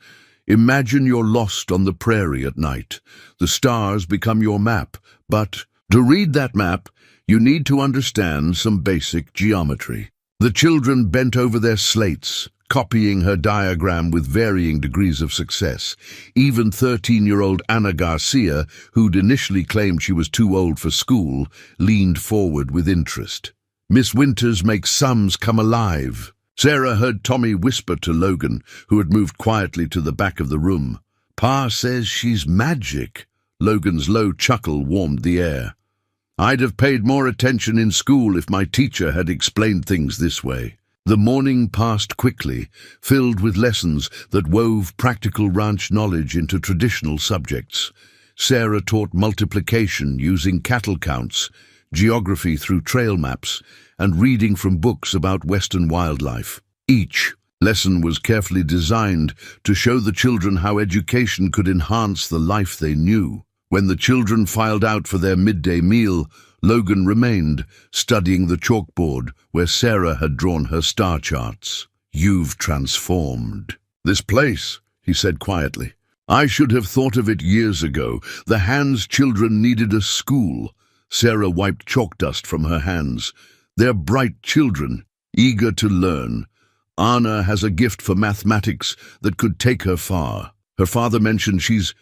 "Imagine you're lost on the prairie at night. The stars become your map, but to read that map, you need to understand some basic geometry." The children bent over their slates, copying her diagram with varying degrees of success. Even 13-year-old Anna Garcia, who'd initially claimed she was too old for school, leaned forward with interest. "Miss Winters makes sums come alive." Sarah heard Tommy whisper to Logan, who had moved quietly to the back of the room. "Pa says she's magic." Logan's low chuckle warmed the air. "I'd have paid more attention in school if my teacher had explained things this way." The morning passed quickly, filled with lessons that wove practical ranch knowledge into traditional subjects. Sarah taught multiplication using cattle counts, geography through trail maps, and reading from books about Western wildlife. Each lesson was carefully designed to show the children how education could enhance the life they knew. When the children filed out for their midday meal, Logan remained, studying the chalkboard where Sarah had drawn her star charts. "You've transformed." "This place," he said quietly. "I should have thought of it years ago. The Hands children needed a school." Sarah wiped chalk dust from her hands. "They're bright children, eager to learn. Anna has a gift for mathematics that could take her far. Her father mentioned she's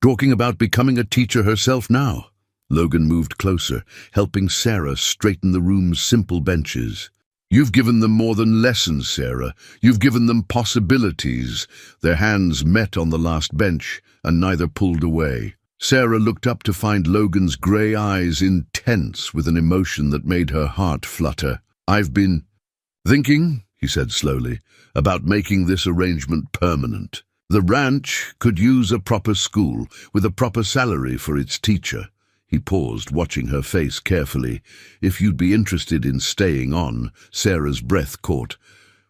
talking about becoming a teacher herself now." Logan moved closer, helping Sarah straighten the room's simple benches. "You've given them more than lessons, Sarah. You've given them possibilities." Their hands met on the last bench, and neither pulled away. Sarah looked up to find Logan's grey eyes intense with an emotion that made her heart flutter. "I've been thinking," he said slowly, "about making this arrangement permanent. The ranch could use a proper school, with a proper salary for its teacher." He paused, watching her face carefully. "If you'd be interested in staying on," Sarah's breath caught.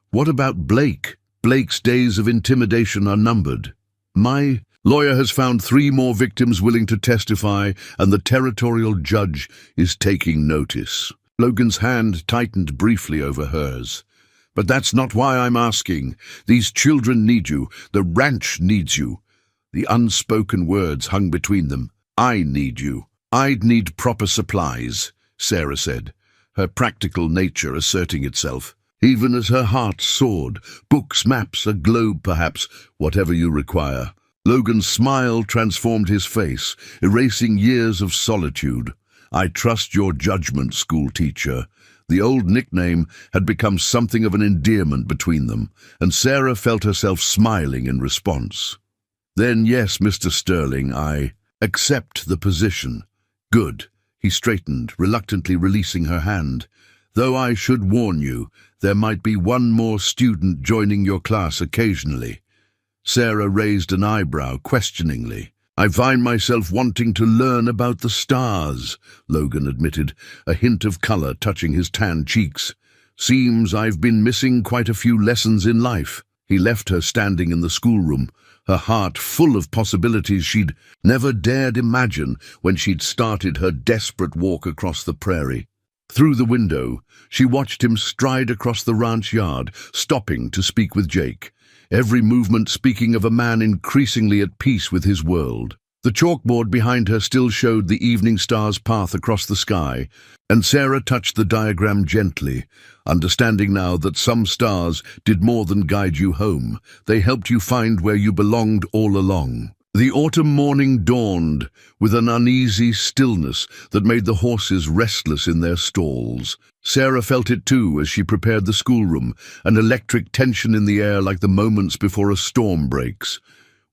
"What about Blake? Blake's days of intimidation are numbered. My lawyer has found 3 more victims willing to testify, and the territorial judge is taking notice." Logan's hand tightened briefly over hers. "But that's not why I'm asking. These children need you. The ranch needs you." The unspoken words hung between them. "I need you. I'd need proper supplies," Sarah said, her practical nature asserting itself. Even as her heart soared, books, maps, a globe perhaps, whatever you require. Logan's smile transformed his face, erasing years of solitude. "I trust your judgment, school teacher." The old nickname had become something of an endearment between them, and Sarah felt herself smiling in response. "Then yes, Mr. Sterling, I accept the position." "Good." He straightened, reluctantly releasing her hand. "Though I should warn you, there might be one more student joining your class occasionally." Sarah raised an eyebrow questioningly. "I find myself wanting to learn about the stars," Logan admitted, a hint of color touching his tanned cheeks. "Seems I've been missing quite a few lessons in life." He left her standing in the schoolroom, her heart full of possibilities she'd never dared imagine when she'd started her desperate walk across the prairie. Through the window, she watched him stride across the ranch yard, stopping to speak with Jake, every movement speaking of a man increasingly at peace with his world. The chalkboard behind her still showed the evening star's path across the sky, and Sarah touched the diagram gently, understanding now that some stars did more than guide you home. They helped you find where you belonged all along. The autumn morning dawned with an uneasy stillness that made the horses restless in their stalls. Sarah felt it too as she prepared the schoolroom, an electric tension in the air like the moments before a storm breaks.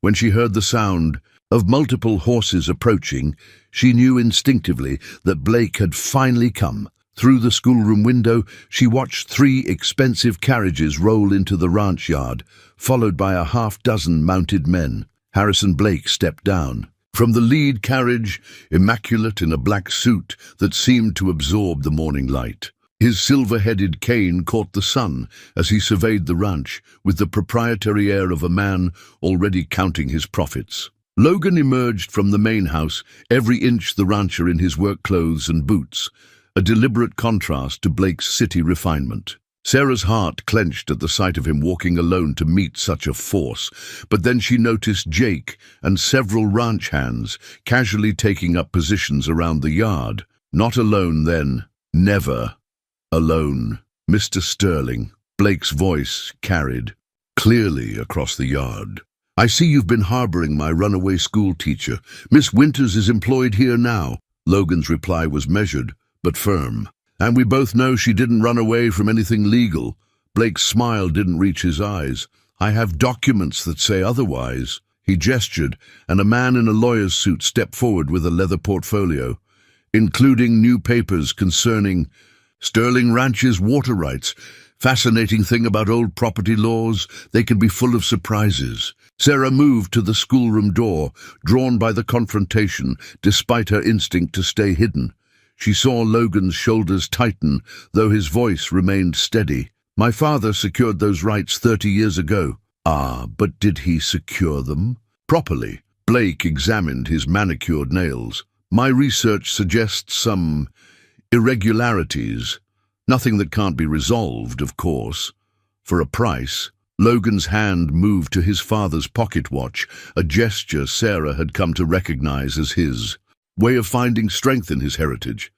When she heard the sound of multiple horses approaching, she knew instinctively that Blake had finally come. Through the schoolroom window, she watched 3 expensive carriages roll into the ranch yard, followed by a half-dozen mounted men. Harrison Blake stepped down. From the lead carriage, immaculate in a black suit that seemed to absorb the morning light. His silver-headed cane caught the sun as he surveyed the ranch with the proprietary air of a man already counting his profits. Logan emerged from the main house, every inch the rancher in his work clothes and boots, a deliberate contrast to Blake's city refinement. Sarah's heart clenched at the sight of him walking alone to meet such a force, but then she noticed Jake and several ranch hands casually taking up positions around the yard. Not alone then, never alone. "Mr. Sterling," Blake's voice carried clearly across the yard. "I see you've been harboring my runaway school teacher. Miss Winters is employed here now." Logan's reply was measured, but firm. "And we both know she didn't run away from anything legal." Blake's smile didn't reach his eyes. "I have documents that say otherwise." He gestured, and a man in a lawyer's suit stepped forward with a leather portfolio, including new papers concerning Sterling Ranch's water rights. Fascinating thing about old property laws, they can be full of surprises. Sarah moved to the schoolroom door, drawn by the confrontation, despite her instinct to stay hidden. She saw Logan's shoulders tighten, though his voice remained steady. My father secured those rights 30 years ago. Ah, but did he secure them properly? Blake examined his manicured nails. My research suggests some irregularities. Nothing that can't be resolved, of course. For a price. Logan's hand moved to his father's pocket watch, a gesture Sarah had come to recognize as his way of finding strength in his heritage.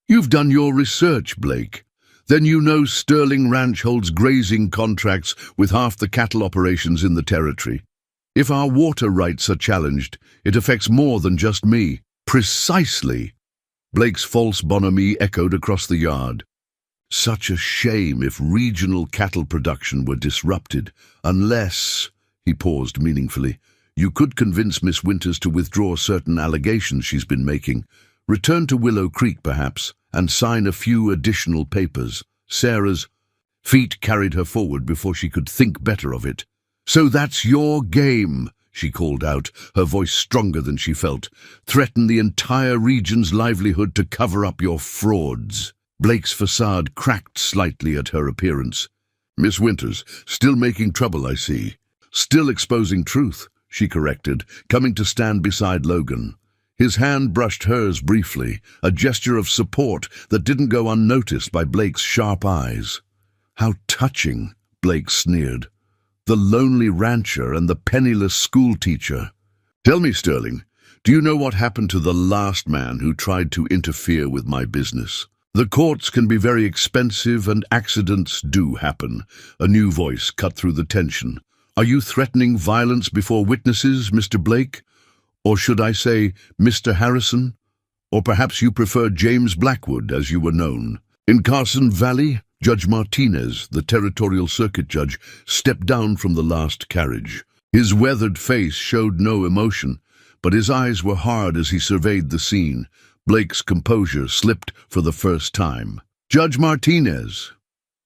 You've done your research, Blake. Then you know Sterling Ranch holds grazing contracts with half the cattle operations in the territory. If our water rights are challenged, it affects more than just me. Precisely. Blake's false bonhomie echoed across the yard. Such a shame if regional cattle production were disrupted, unless, he paused meaningfully, you could convince Miss Winters to withdraw certain allegations she's been making, return to Willow Creek perhaps, and sign a few additional papers. Sarah's feet carried her forward before she could think better of it. So that's your game, she called out, her voice stronger than she felt. Threaten the entire region's livelihood to cover up your frauds. Blake's facade cracked slightly at her appearance. Miss Winters, still making trouble, I see. Still exposing truth, she corrected, coming to stand beside Logan. His hand brushed hers briefly, a gesture of support that didn't go unnoticed by Blake's sharp eyes. How touching, Blake sneered. The lonely rancher and the penniless schoolteacher. Tell me, Sterling, do you know what happened to the last man who tried to interfere with my business? The courts can be very expensive and accidents do happen. A new voice cut through the tension. Are you threatening violence before witnesses, Mr. Blake? Or should I say, Mr. Harrison? Or perhaps you prefer James Blackwood, as you were known. In Carson Valley, Judge Martinez, the territorial circuit judge, stepped down from the last carriage. His weathered face showed no emotion, but his eyes were hard as he surveyed the scene. Blake's composure slipped for the first time. Judge Martinez,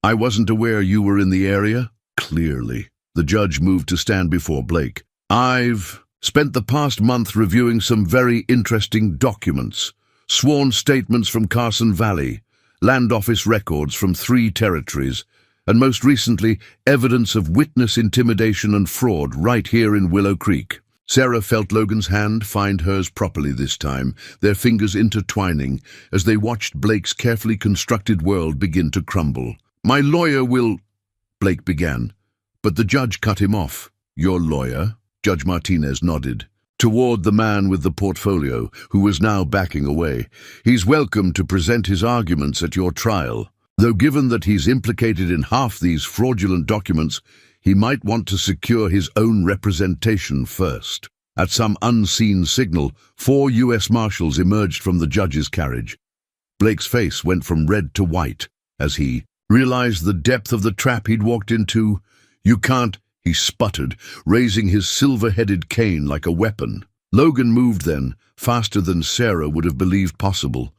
I wasn't aware you were in the area. Clearly. The judge moved to stand before Blake. I've spent the past month reviewing some very interesting documents. Sworn statements from Carson Valley, land office records from 3 territories, and most recently, evidence of witness intimidation and fraud right here in Willow Creek. Sarah felt Logan's hand find hers properly this time, their fingers intertwining as they watched Blake's carefully constructed world begin to crumble. My lawyer will... Blake began, but the judge cut him off. Your lawyer? Judge Martinez nodded. Toward the man with the portfolio, who was now backing away. He's welcome to present his arguments at your trial, though given that he's implicated in half these fraudulent documents, he might want to secure his own representation first. At some unseen signal, 4 U.S. Marshals emerged from the judge's carriage. Blake's face went from red to white as he realized the depth of the trap he'd walked into. You can't, he sputtered, raising his silver-headed cane like a weapon. Logan moved then, faster than Sarah would have believed possible.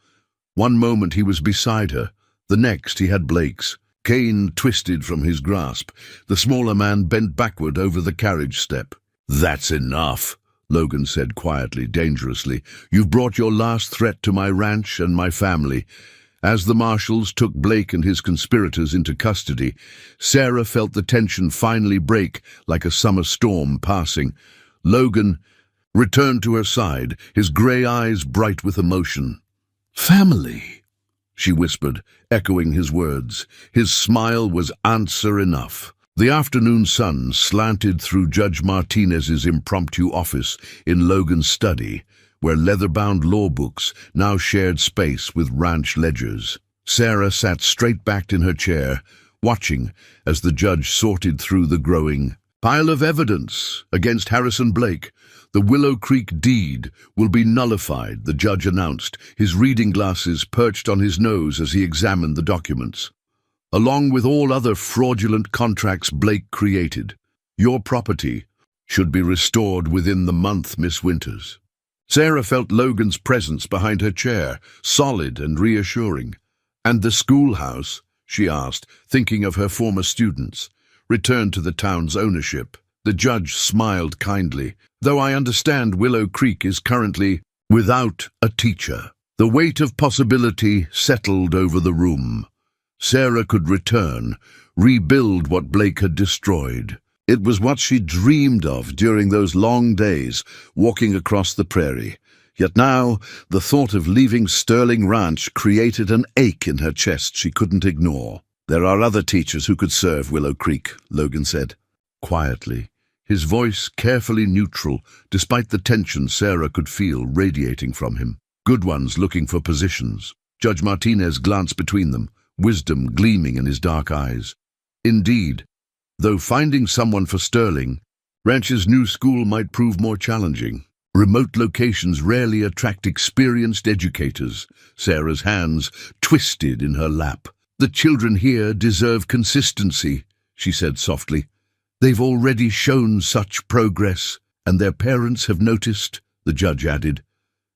One moment he was beside her, the next he had Blake's. Cane twisted from his grasp. The smaller man bent backward over the carriage step. That's enough, Logan said quietly, dangerously. You've brought your last threat to my ranch and my family. As the marshals took Blake and his conspirators into custody, Sarah felt the tension finally break like a summer storm passing. Logan returned to her side, his grey eyes bright with emotion. Family, she whispered, echoing his words. His smile was answer enough. The afternoon sun slanted through Judge Martinez's impromptu office in Logan's study, where leather-bound law books now shared space with ranch ledgers. Sarah sat straight-backed in her chair, watching as the judge sorted through the growing pile of evidence against Harrison Blake. The Willow Creek deed will be nullified, the judge announced, his reading glasses perched on his nose as he examined the documents. Along with all other fraudulent contracts Blake created, your property should be restored within the month, Miss Winters. Sarah felt Logan's presence behind her chair, solid and reassuring. And the schoolhouse, she asked, thinking of her former students, returned to the town's ownership. The judge smiled kindly. Though I understand Willow Creek is currently without a teacher. The weight of possibility settled over the room. Sarah could return, rebuild what Blake had destroyed. It was what she dreamed of during those long days, walking across the prairie. Yet now, the thought of leaving Sterling Ranch created an ache in her chest she couldn't ignore. "There are other teachers who could serve Willow Creek," Logan said, quietly, his voice carefully neutral, despite the tension Sarah could feel radiating from him. "Good ones looking for positions." Judge Martinez glanced between them, wisdom gleaming in his dark eyes. "Indeed, though finding someone for Sterling, Ranch's new school might prove more challenging. Remote locations rarely attract experienced educators." Sarah's hands twisted in her lap. "The children here deserve consistency," she said softly. "They've already shown such progress, and their parents have noticed," the judge added.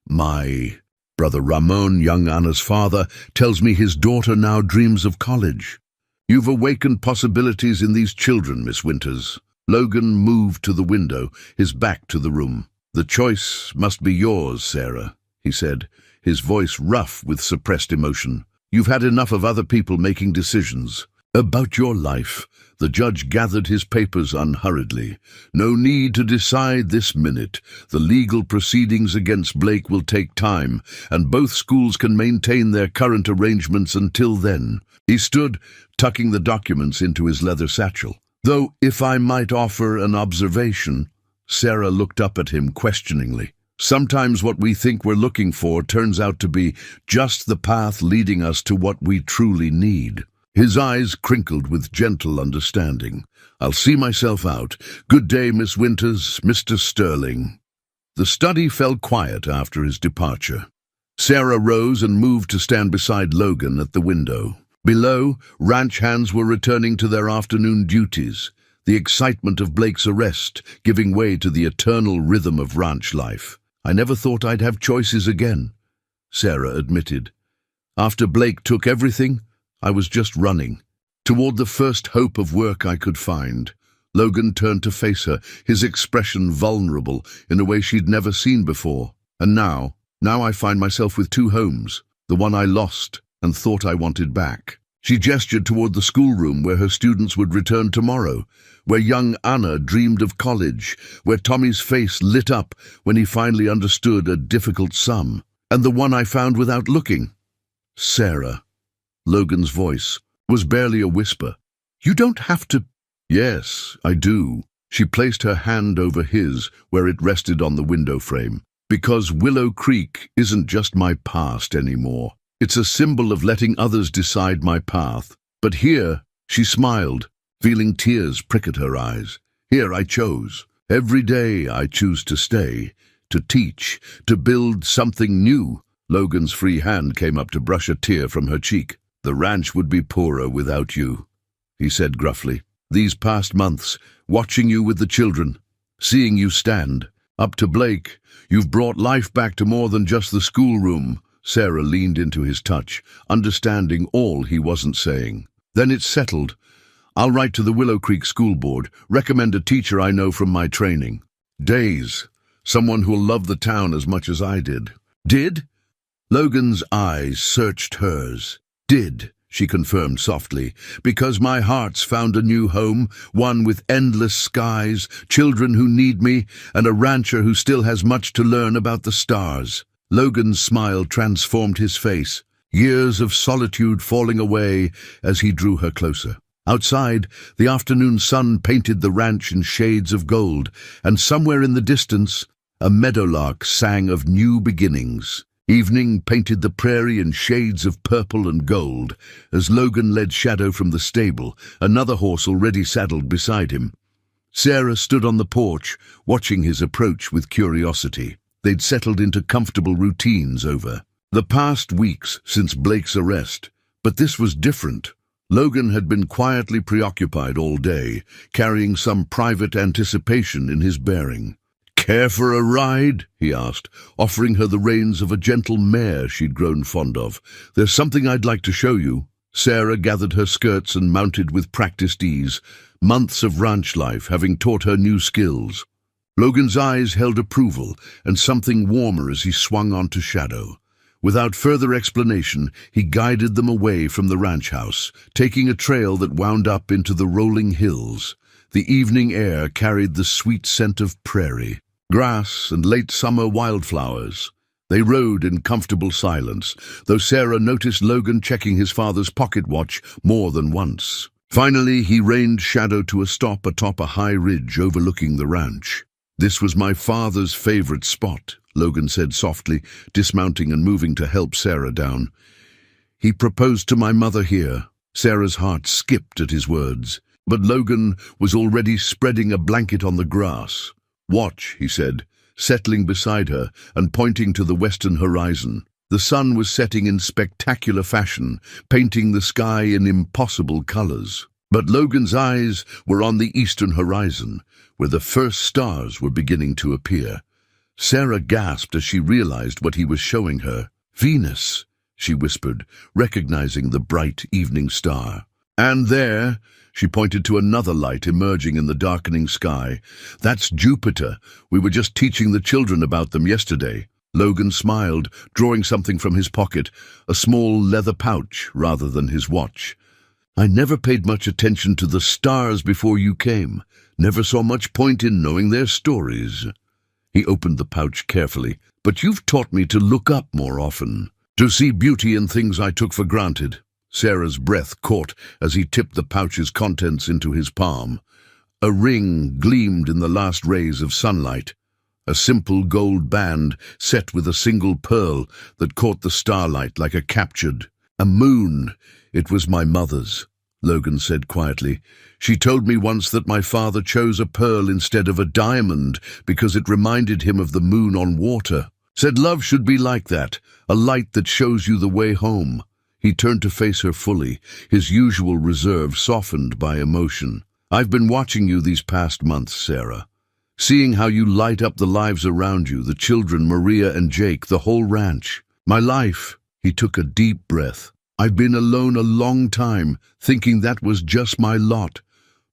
"My brother Ramon, young Anna's father, tells me his daughter now dreams of college. You've awakened possibilities in these children, Miss Winters." Logan moved to the window, his back to the room. "The choice must be yours, Sarah," he said, his voice rough with suppressed emotion. "You've had enough of other people making decisions about your life." The judge gathered his papers unhurriedly. "No need to decide this minute. The legal proceedings against Blake will take time, and both schools can maintain their current arrangements until then." He stood, tucking the documents into his leather satchel. "Though, if I might offer an observation," Sarah looked up at him questioningly. "Sometimes what we think we're looking for turns out to be just the path leading us to what we truly need." His eyes crinkled with gentle understanding. "I'll see myself out. Good day, Miss Winters, Mr. Sterling." The study fell quiet after his departure. Sarah rose and moved to stand beside Logan at the window. Below, ranch hands were returning to their afternoon duties, the excitement of Blake's arrest giving way to the eternal rhythm of ranch life. "I never thought I'd have choices again," Sarah admitted. "After Blake took everything, I was just running toward the first hope of work I could find." Logan turned to face her, his expression vulnerable in a way she'd never seen before. "And now I find myself with two homes, the one I lost and thought I wanted back." She gestured toward the schoolroom where her students would return tomorrow, where young Anna dreamed of college, where Tommy's face lit up when he finally understood a difficult sum. "And the one I found without looking." "Sarah," Logan's voice was barely a whisper. "You don't have to—" "Yes, I do." She placed her hand over his where it rested on the window frame. "Because Willow Creek isn't just my past anymore. It's a symbol of letting others decide my path. But here," she smiled, feeling tears prick at her eyes, "here I chose. Every day I choose to stay, to teach, to build something new." Logan's free hand came up to brush a tear from her cheek. "The ranch would be poorer without you," he said gruffly. "These past months, watching you with the children, seeing you stand up to Blake, you've brought life back to more than just the schoolroom." Sarah leaned into his touch, understanding all he wasn't saying. "Then it's settled. I'll write to the Willow Creek School Board, recommend a teacher I know from my training. Days. Someone who'll love the town as much as I did." "Did?" Logan's eyes searched hers. "Did," she confirmed softly, "because my heart's found a new home, one with endless skies, children who need me, and a rancher who still has much to learn about the stars." Logan's smile transformed his face, years of solitude falling away as he drew her closer. Outside, the afternoon sun painted the ranch in shades of gold, and somewhere in the distance, a meadowlark sang of new beginnings. Evening painted the prairie in shades of purple and gold as Logan led Shadow from the stable, another horse already saddled beside him. Sarah stood on the porch, watching his approach with curiosity. They'd settled into comfortable routines over the past weeks since Blake's arrest, but this was different. Logan had been quietly preoccupied all day, carrying some private anticipation in his bearing. "Care for a ride?" he asked, offering her the reins of a gentle mare she'd grown fond of. "There's something I'd like to show you." Sarah gathered her skirts and mounted with practiced ease, months of ranch life having taught her new skills. Logan's eyes held approval and something warmer as he swung onto Shadow. Without further explanation, he guided them away from the ranch house, taking a trail that wound up into the rolling hills. The evening air carried the sweet scent of prairie, grass, and late summer wildflowers. They rode in comfortable silence, though Sarah noticed Logan checking his father's pocket watch more than once. Finally, he reined Shadow to a stop atop a high ridge overlooking the ranch. "This was my father's favorite spot," Logan said softly, dismounting and moving to help Sarah down. "He proposed to my mother here." Sarah's heart skipped at his words, but Logan was already spreading a blanket on the grass. "Watch," he said, settling beside her and pointing to the western horizon. The sun was setting in spectacular fashion, painting the sky in impossible colors. But Logan's eyes were on the eastern horizon, where the first stars were beginning to appear. Sarah gasped as she realized what he was showing her. "Venus," she whispered, recognizing the bright evening star. "And there," she pointed to another light emerging in the darkening sky. "That's Jupiter. We were just teaching the children about them yesterday." Logan smiled, drawing something from his pocket, a small leather pouch rather than his watch. "I never paid much attention to the stars before you came. Never saw much point in knowing their stories." He opened the pouch carefully. "But you've taught me to look up more often, to see beauty in things I took for granted." Sarah's breath caught as he tipped the pouch's contents into his palm. A ring gleamed in the last rays of sunlight. A simple gold band set with a single pearl that caught the starlight like a captured. "A moon. It was my mother's," Logan said quietly. "She told me once that my father chose a pearl instead of a diamond because it reminded him of the moon on water. Said love should be like that, a light that shows you the way home." He turned to face her fully, his usual reserve softened by emotion. "I've been watching you these past months, Sarah. Seeing how you light up the lives around you, the children, Maria and Jake, the whole ranch. My life." He took a deep breath. "I've been alone a long time, thinking that was just my lot.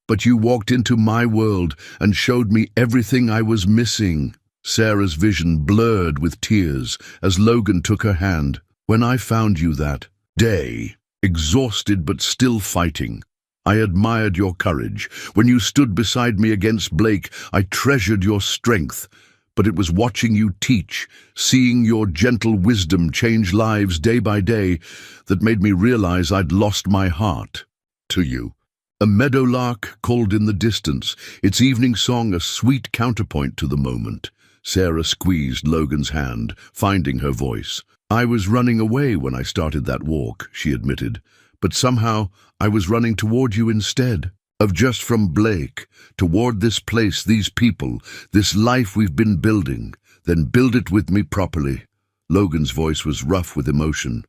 But you walked into my world and showed me everything I was missing." Sarah's vision blurred with tears as Logan took her hand. "When I found you that day, exhausted but still fighting, I admired your courage. When you stood beside me against Blake, I treasured your strength. But it was watching you teach, seeing your gentle wisdom change lives day by day, that made me realize I'd lost my heart to you." A meadowlark called in the distance, its evening song a sweet counterpoint to the moment. Sarah squeezed Logan's hand, finding her voice. "I was running away when I started that walk," she admitted. "But somehow I was running toward you instead. Of just from Blake, toward this place, these people, this life we've been building. Then build it with me properly." Logan's voice was rough with emotion.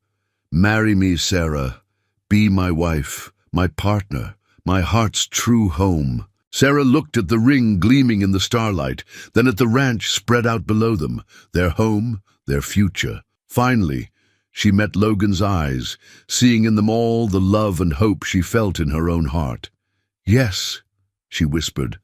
"Marry me, Sarah. Be my wife, my partner, my heart's true home." Sarah looked at the ring gleaming in the starlight, then at the ranch spread out below them, their home, their future. Finally, she met Logan's eyes, seeing in them all the love and hope she felt in her own heart. "Yes," she whispered,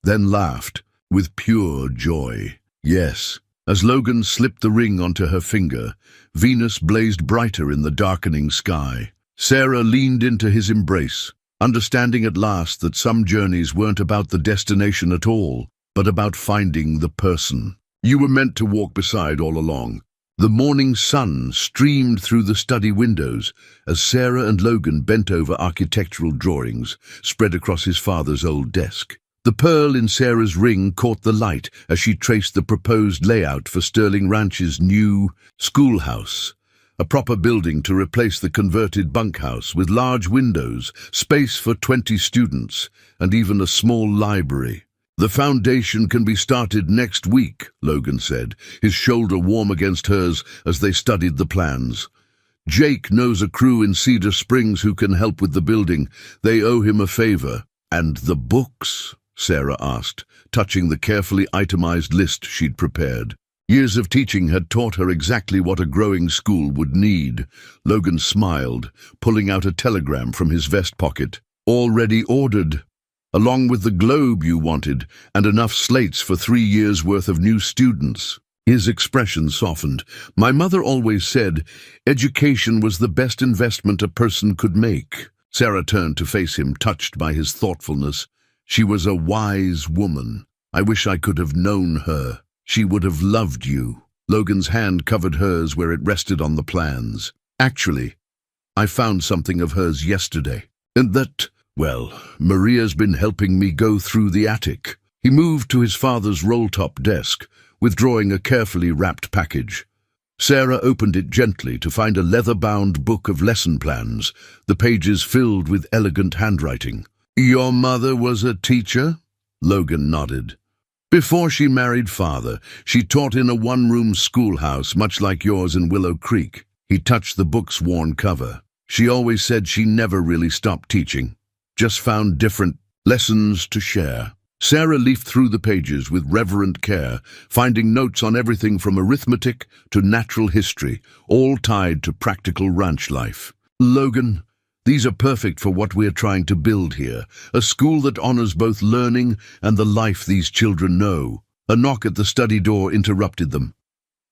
then laughed with pure joy. "Yes." As Logan slipped the ring onto her finger, Venus blazed brighter in the darkening sky. Sarah leaned into his embrace, understanding at last that some journeys weren't about the destination at all, but about finding the person you were meant to walk beside all along. The morning sun streamed through the study windows as Sarah and Logan bent over architectural drawings spread across his father's old desk. The pearl in Sarah's ring caught the light as she traced the proposed layout for Sterling Ranch's new schoolhouse, a proper building to replace the converted bunkhouse with large windows, space for 20 students, and even a small library. "The foundation can be started next week," Logan said, his shoulder warm against hers as they studied the plans. "Jake knows a crew in Cedar Springs who can help with the building. They owe him a favor." "And the books?" Sarah asked, touching the carefully itemized list she'd prepared. Years of teaching had taught her exactly what a growing school would need. Logan smiled, pulling out a telegram from his vest pocket. "Already ordered, along with the globe you wanted, and enough slates for 3 years' worth of new students." His expression softened. My mother always said education was the best investment a person could make. Sarah turned to face him, touched by his thoughtfulness. She was a wise woman. I wish I could have known her. She would have loved you. Logan's hand covered hers where it rested on the plans. Actually, I found something of hers yesterday. And that, well, Maria's been helping me go through the attic. He moved to his father's roll-top desk, withdrawing a carefully wrapped package. Sarah opened it gently to find a leather-bound book of lesson plans, the pages filled with elegant handwriting. Your mother was a teacher? Logan nodded. Before she married father, she taught in a one-room schoolhouse much like yours in Willow Creek. He touched the book's worn cover. She always said she never really stopped teaching, just found different lessons to share. Sarah leafed through the pages with reverent care, finding notes on everything from arithmetic to natural history, all tied to practical ranch life. Logan, these are perfect for what we're trying to build here, a school that honors both learning and the life these children know. A knock at the study door interrupted them.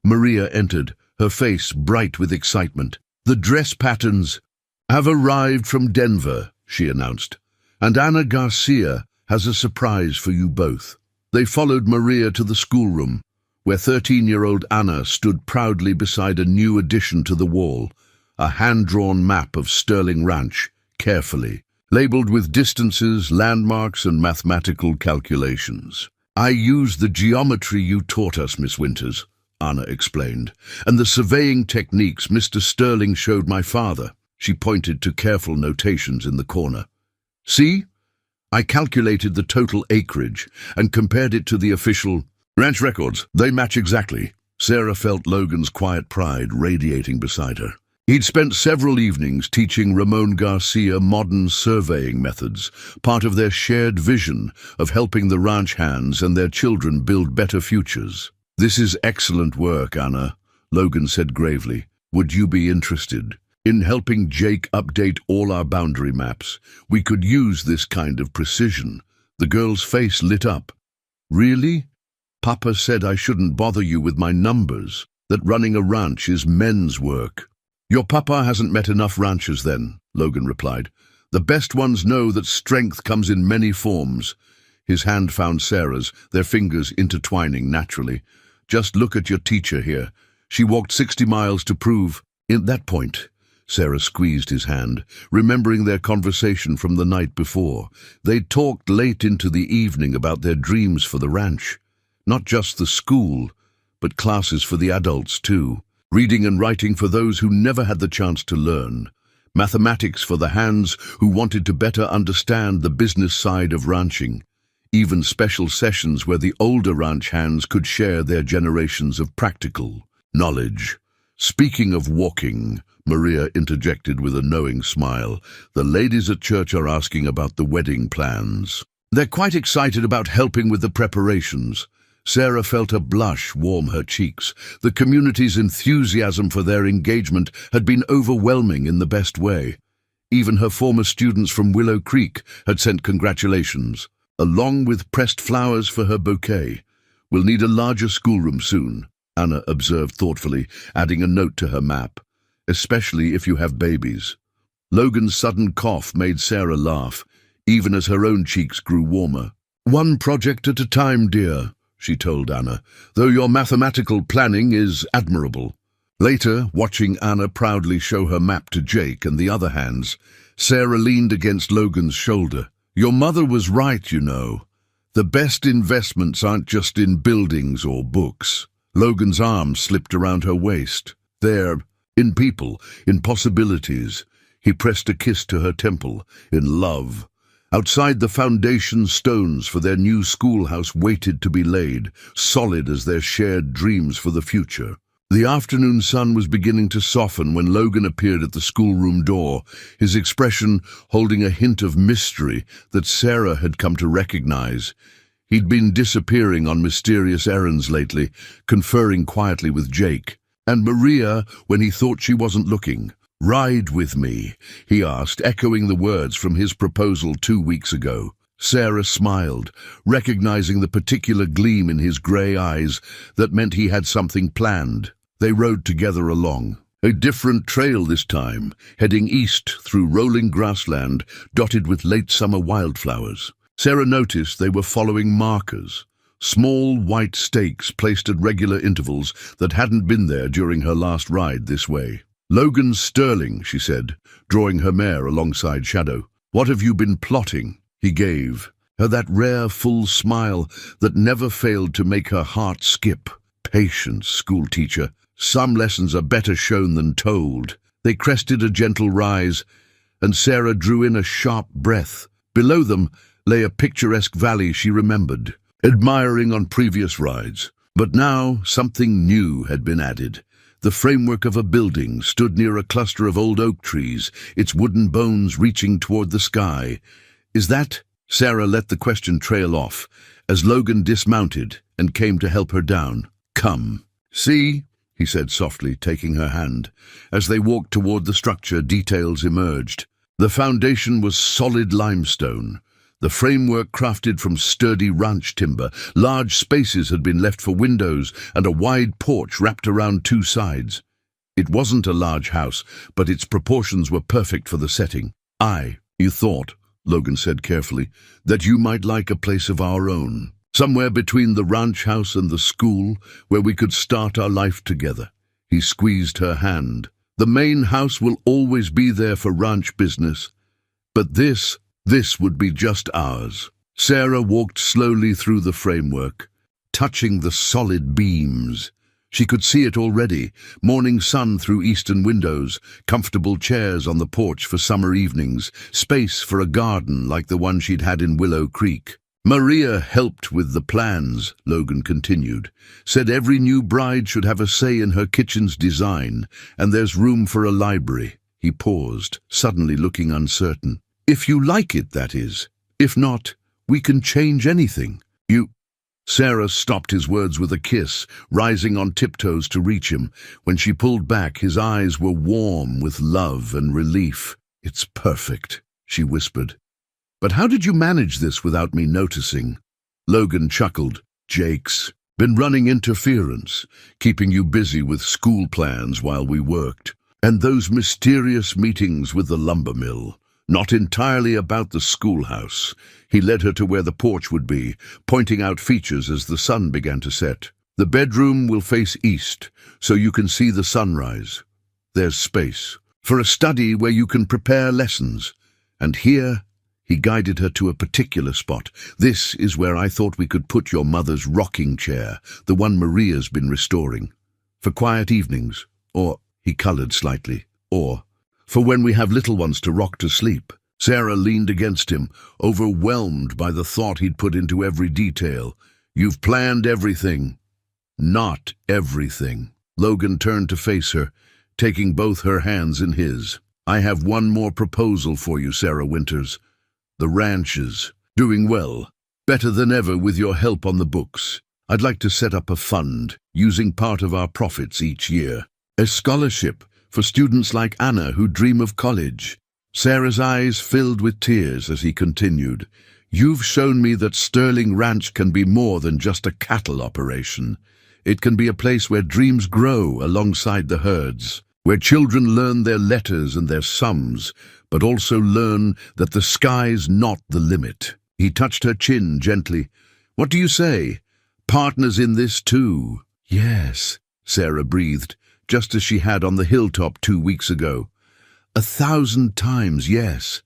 Maria entered, her face bright with excitement. The dress patterns have arrived from Denver, she announced, and Ana Garcia has a surprise for you both. They followed Maria to the schoolroom, where 13-year-old Anna stood proudly beside a new addition to the wall, a hand-drawn map of Sterling Ranch, carefully, labeled with distances, landmarks, and mathematical calculations. I used the geometry you taught us, Miss Winters, Anna explained, and the surveying techniques Mr. Sterling showed my father. She pointed to careful notations in the corner. See? I calculated the total acreage and compared it to the official ranch records. They match exactly. Sarah felt Logan's quiet pride radiating beside her. He'd spent several evenings teaching Ramon Garcia modern surveying methods, part of their shared vision of helping the ranch hands and their children build better futures. This is excellent work, Anna, Logan said gravely. Would you be interested in helping Jake update all our boundary maps? We could use this kind of precision. The girl's face lit up. Really? Papa said I shouldn't bother you with my numbers, that running a ranch is men's work. Your papa hasn't met enough ranchers then, Logan replied. The best ones know that strength comes in many forms. His hand found Sarah's, their fingers intertwining naturally. Just look at your teacher here. She walked 60 miles to prove. At that point, Sarah squeezed his hand, remembering their conversation from the night before. They talked late into the evening about their dreams for the ranch. Not just the school, but classes for the adults too. Reading and writing for those who never had the chance to learn. Mathematics for the hands who wanted to better understand the business side of ranching. Even special sessions where the older ranch hands could share their generations of practical knowledge. Speaking of walking, Maria interjected with a knowing smile, the ladies at church are asking about the wedding plans. They're quite excited about helping with the preparations. Sarah felt a blush warm her cheeks. The community's enthusiasm for their engagement had been overwhelming in the best way. Even her former students from Willow Creek had sent congratulations, along with pressed flowers for her bouquet. We'll need a larger schoolroom soon, Anna observed thoughtfully, adding a note to her map, especially if you have babies. Logan's sudden cough made Sarah laugh, even as her own cheeks grew warmer. One project at a time, dear, she told Anna, though your mathematical planning is admirable. Later, watching Anna proudly show her map to Jake and the other hands, Sarah leaned against Logan's shoulder. Your mother was right, you know. The best investments aren't just in buildings or books. Logan's arm slipped around her waist. They're in people, in possibilities. He pressed a kiss to her temple, in love. Outside, the foundation stones for their new schoolhouse waited to be laid, solid as their shared dreams for the future. The afternoon sun was beginning to soften when Logan appeared at the schoolroom door, his expression holding a hint of mystery that Sarah had come to recognize. He'd been disappearing on mysterious errands lately, conferring quietly with Jake, and Maria when he thought she wasn't looking. Ride with me, he asked, echoing the words from his proposal 2 weeks ago. Sarah smiled, recognizing the particular gleam in his grey eyes that meant he had something planned. They rode together along. A different trail this time, heading east through rolling grassland dotted with late summer wildflowers. Sarah noticed they were following markers, small white stakes placed at regular intervals that hadn't been there during her last ride this way. "Logan Sterling," she said, drawing her mare alongside Shadow. "What have you been plotting?" He gave her that rare, full smile that never failed to make her heart skip. "Patience, schoolteacher. Some lessons are better shown than told." They crested a gentle rise, and Sarah drew in a sharp breath. Below them lay a picturesque valley she remembered, admiring on previous rides. But now something new had been added. The framework of a building stood near a cluster of old oak trees, its wooden bones reaching toward the sky. "Is that—" Sarah let the question trail off, as Logan dismounted and came to help her down. "Come. See?" he said softly, taking her hand. As they walked toward the structure, details emerged. The foundation was solid limestone, the framework crafted from sturdy ranch timber. Large spaces had been left for windows, and a wide porch wrapped around two sides. It wasn't a large house, but its proportions were perfect for the setting. "You thought," Logan said carefully, "that you might like a place of our own. Somewhere between the ranch house and the school, where we could start our life together." He squeezed her hand. "The main house will always be there for ranch business, but this would be just ours." Sarah walked slowly through the framework, touching the solid beams. She could see it already, morning sun through eastern windows, comfortable chairs on the porch for summer evenings, space for a garden like the one she'd had in Willow Creek. "Maria helped with the plans," Logan continued. "Said every new bride should have a say in her kitchen's design, and there's room for a library." He paused, suddenly looking uncertain. "If you like it, that is. If not, we can change anything." Sarah stopped his words with a kiss, rising on tiptoes to reach him. When she pulled back, his eyes were warm with love and relief. "It's perfect," she whispered. "But how did you manage this without me noticing?" Logan chuckled. "Jake's been running interference, keeping you busy with school plans while we worked. And those mysterious meetings with the lumber mill. Not entirely about the schoolhouse." He led her to where the porch would be, pointing out features as the sun began to set. "The bedroom will face east, so you can see the sunrise. There's space for a study where you can prepare lessons. And here," he guided her to a particular spot, "this is where I thought we could put your mother's rocking chair, the one Maria's been restoring. For quiet evenings, or," he colored slightly, "or for when we have little ones to rock to sleep." Sarah leaned against him, overwhelmed by the thought he'd put into every detail. "You've planned everything." "Not everything." Logan turned to face her, taking both her hands in his. "I have one more proposal for you, Sarah Winters. The ranch is doing well, better than ever with your help on the books. I'd like to set up a fund, using part of our profits each year. A scholarship for students like Anna who dream of college." Sarah's eyes filled with tears as he continued. "You've shown me that Sterling Ranch can be more than just a cattle operation. It can be a place where dreams grow alongside the herds, where children learn their letters and their sums, but also learn that the sky's not the limit." He touched her chin gently. "What do you say? Partners in this too?" "Yes," Sarah breathed, just as she had on the hilltop 2 weeks ago. 1,000 times yes.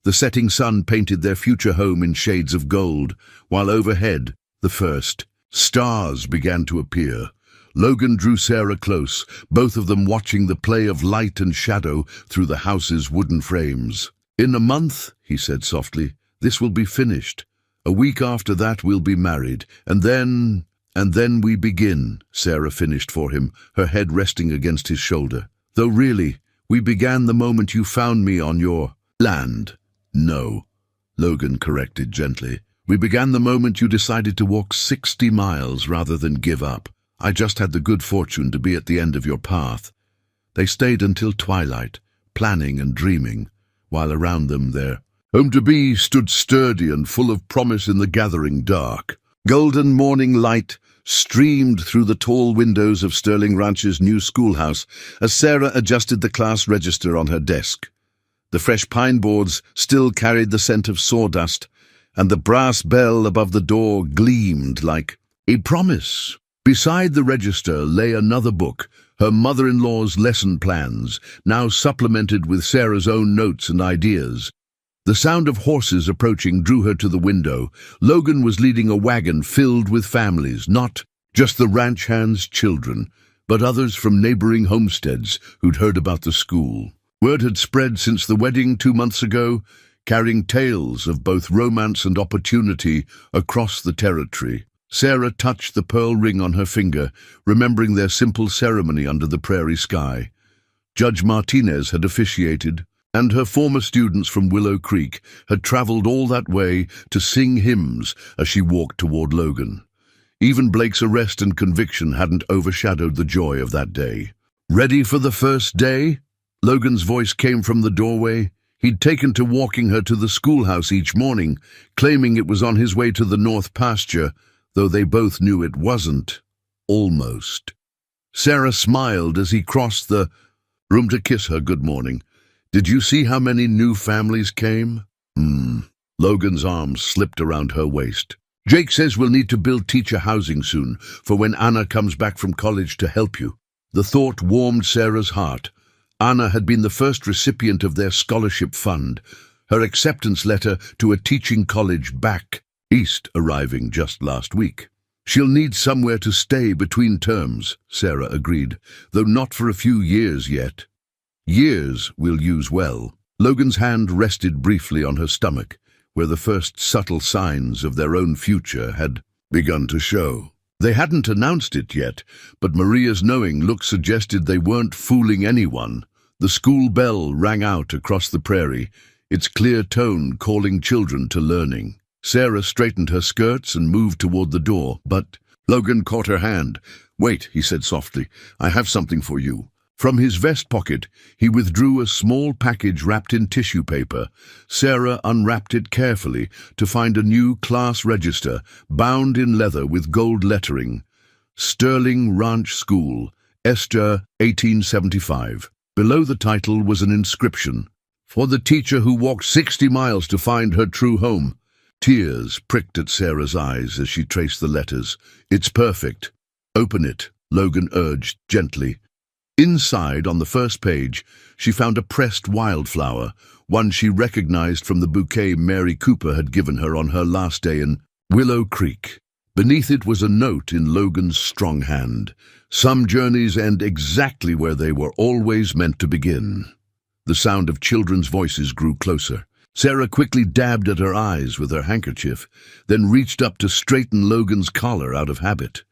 The setting sun painted their future home in shades of gold, while overhead, the first stars began to appear. Logan drew Sarah close, both of them watching the play of light and shadow through the house's wooden frames. "In a month," he said softly, "this will be finished. A week after that we'll be married, and then we begin," Sarah finished for him, her head resting against his shoulder. "Though really, we began the moment you found me on your land." "No," Logan corrected gently. "We began the moment you decided to walk 60 miles rather than give up. I just had the good fortune to be at the end of your path." They stayed until twilight, planning and dreaming, while around them their Home-to-be stood sturdy and full of promise in the gathering dark. Golden morning light streamed through the tall windows of Sterling Ranch's new schoolhouse as Sarah adjusted the class register on her desk. The fresh pine boards still carried the scent of sawdust, and the brass bell above the door gleamed like a promise. Beside the register lay another book, her mother-in-law's lesson plans, now supplemented with Sarah's own notes and ideas. The sound of horses approaching drew her to the window. Logan was leading a wagon filled with families, not just the ranch hands' children, but others from neighboring homesteads who'd heard about the school. Word had spread since the wedding 2 months ago, carrying tales of both romance and opportunity across the territory. Sarah touched the pearl ring on her finger, remembering their simple ceremony under the prairie sky. Judge Martinez had officiated, and her former students from Willow Creek had traveled all that way to sing hymns as she walked toward Logan. Even Blake's arrest and conviction hadn't overshadowed the joy of that day. "Ready for the first day?" Logan's voice came from the doorway. He'd taken to walking her to the schoolhouse each morning, claiming it was on his way to the north pasture, though they both knew it wasn't. Almost. Sarah smiled as he crossed the room to kiss her good morning. "Did you see how many new families came?" Logan's arms slipped around her waist. "Jake says we'll need to build teacher housing soon, for when Anna comes back from college to help you." The thought warmed Sarah's heart. Anna had been the first recipient of their scholarship fund, her acceptance letter to a teaching college back east arriving just last week. "She'll need somewhere to stay between terms," Sarah agreed, "though not for a few years yet." "Years we'll use well." Logan's hand rested briefly on her stomach, where the first subtle signs of their own future had begun to show. They hadn't announced it yet, but Maria's knowing look suggested they weren't fooling anyone. The school bell rang out across the prairie, its clear tone calling children to learning. Sarah straightened her skirts and moved toward the door, but Logan caught her hand. "Wait," he said softly, "I have something for you." From his vest pocket, he withdrew a small package wrapped in tissue paper. Sarah unwrapped it carefully to find a new class register, bound in leather with gold lettering. Sterling Ranch School, Esther, 1875. Below the title was an inscription, "For the teacher who walked 60 miles to find her true home." Tears pricked at Sarah's eyes as she traced the letters. "It's perfect." "Open it," Logan urged gently. Inside, on the first page, she found a pressed wildflower, one she recognized from the bouquet Mary Cooper had given her on her last day in Willow Creek. Beneath it was a note in Logan's strong hand. "Some journeys end exactly where they were always meant to begin." The sound of children's voices grew closer. Sarah quickly dabbed at her eyes with her handkerchief, then reached up to straighten Logan's collar out of habit.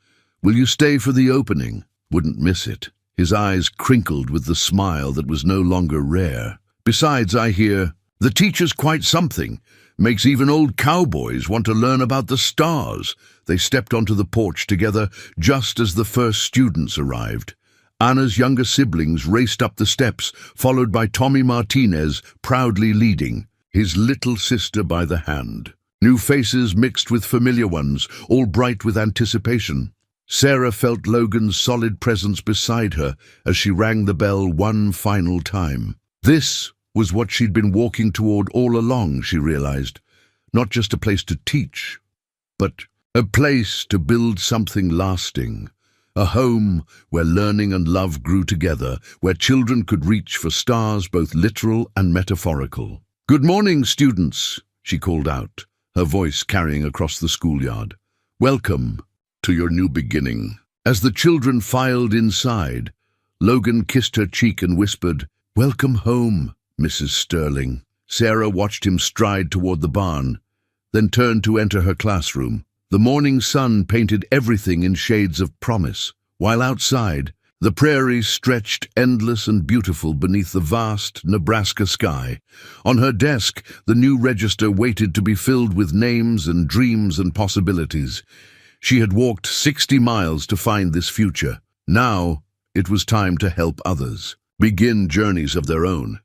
"Will you stay for the opening?" "Wouldn't miss it." His eyes crinkled with the smile that was no longer rare. "Besides, I hear, the teacher's quite something. Makes even old cowboys want to learn about the stars." They stepped onto the porch together just as the first students arrived. Anna's younger siblings raced up the steps, followed by Tommy Martinez, proudly leading, his little sister by the hand. New faces mixed with familiar ones, all bright with anticipation. Sarah felt Logan's solid presence beside her as she rang the bell one final time. This was what she'd been walking toward all along, she realized. Not just a place to teach, but a place to build something lasting. A home where learning and love grew together, where children could reach for stars both literal and metaphorical. "Good morning, students," she called out, her voice carrying across the schoolyard. "Welcome to your new beginning." As the children filed inside, Logan kissed her cheek and whispered, "Welcome home, Mrs. Sterling." Sarah watched him stride toward the barn, then turned to enter her classroom. The morning sun painted everything in shades of promise, while outside, the prairie stretched endless and beautiful beneath the vast Nebraska sky. On her desk, the new register waited to be filled with names and dreams and possibilities. She had walked 60 miles to find this future. Now, it was time to help others, begin journeys of their own.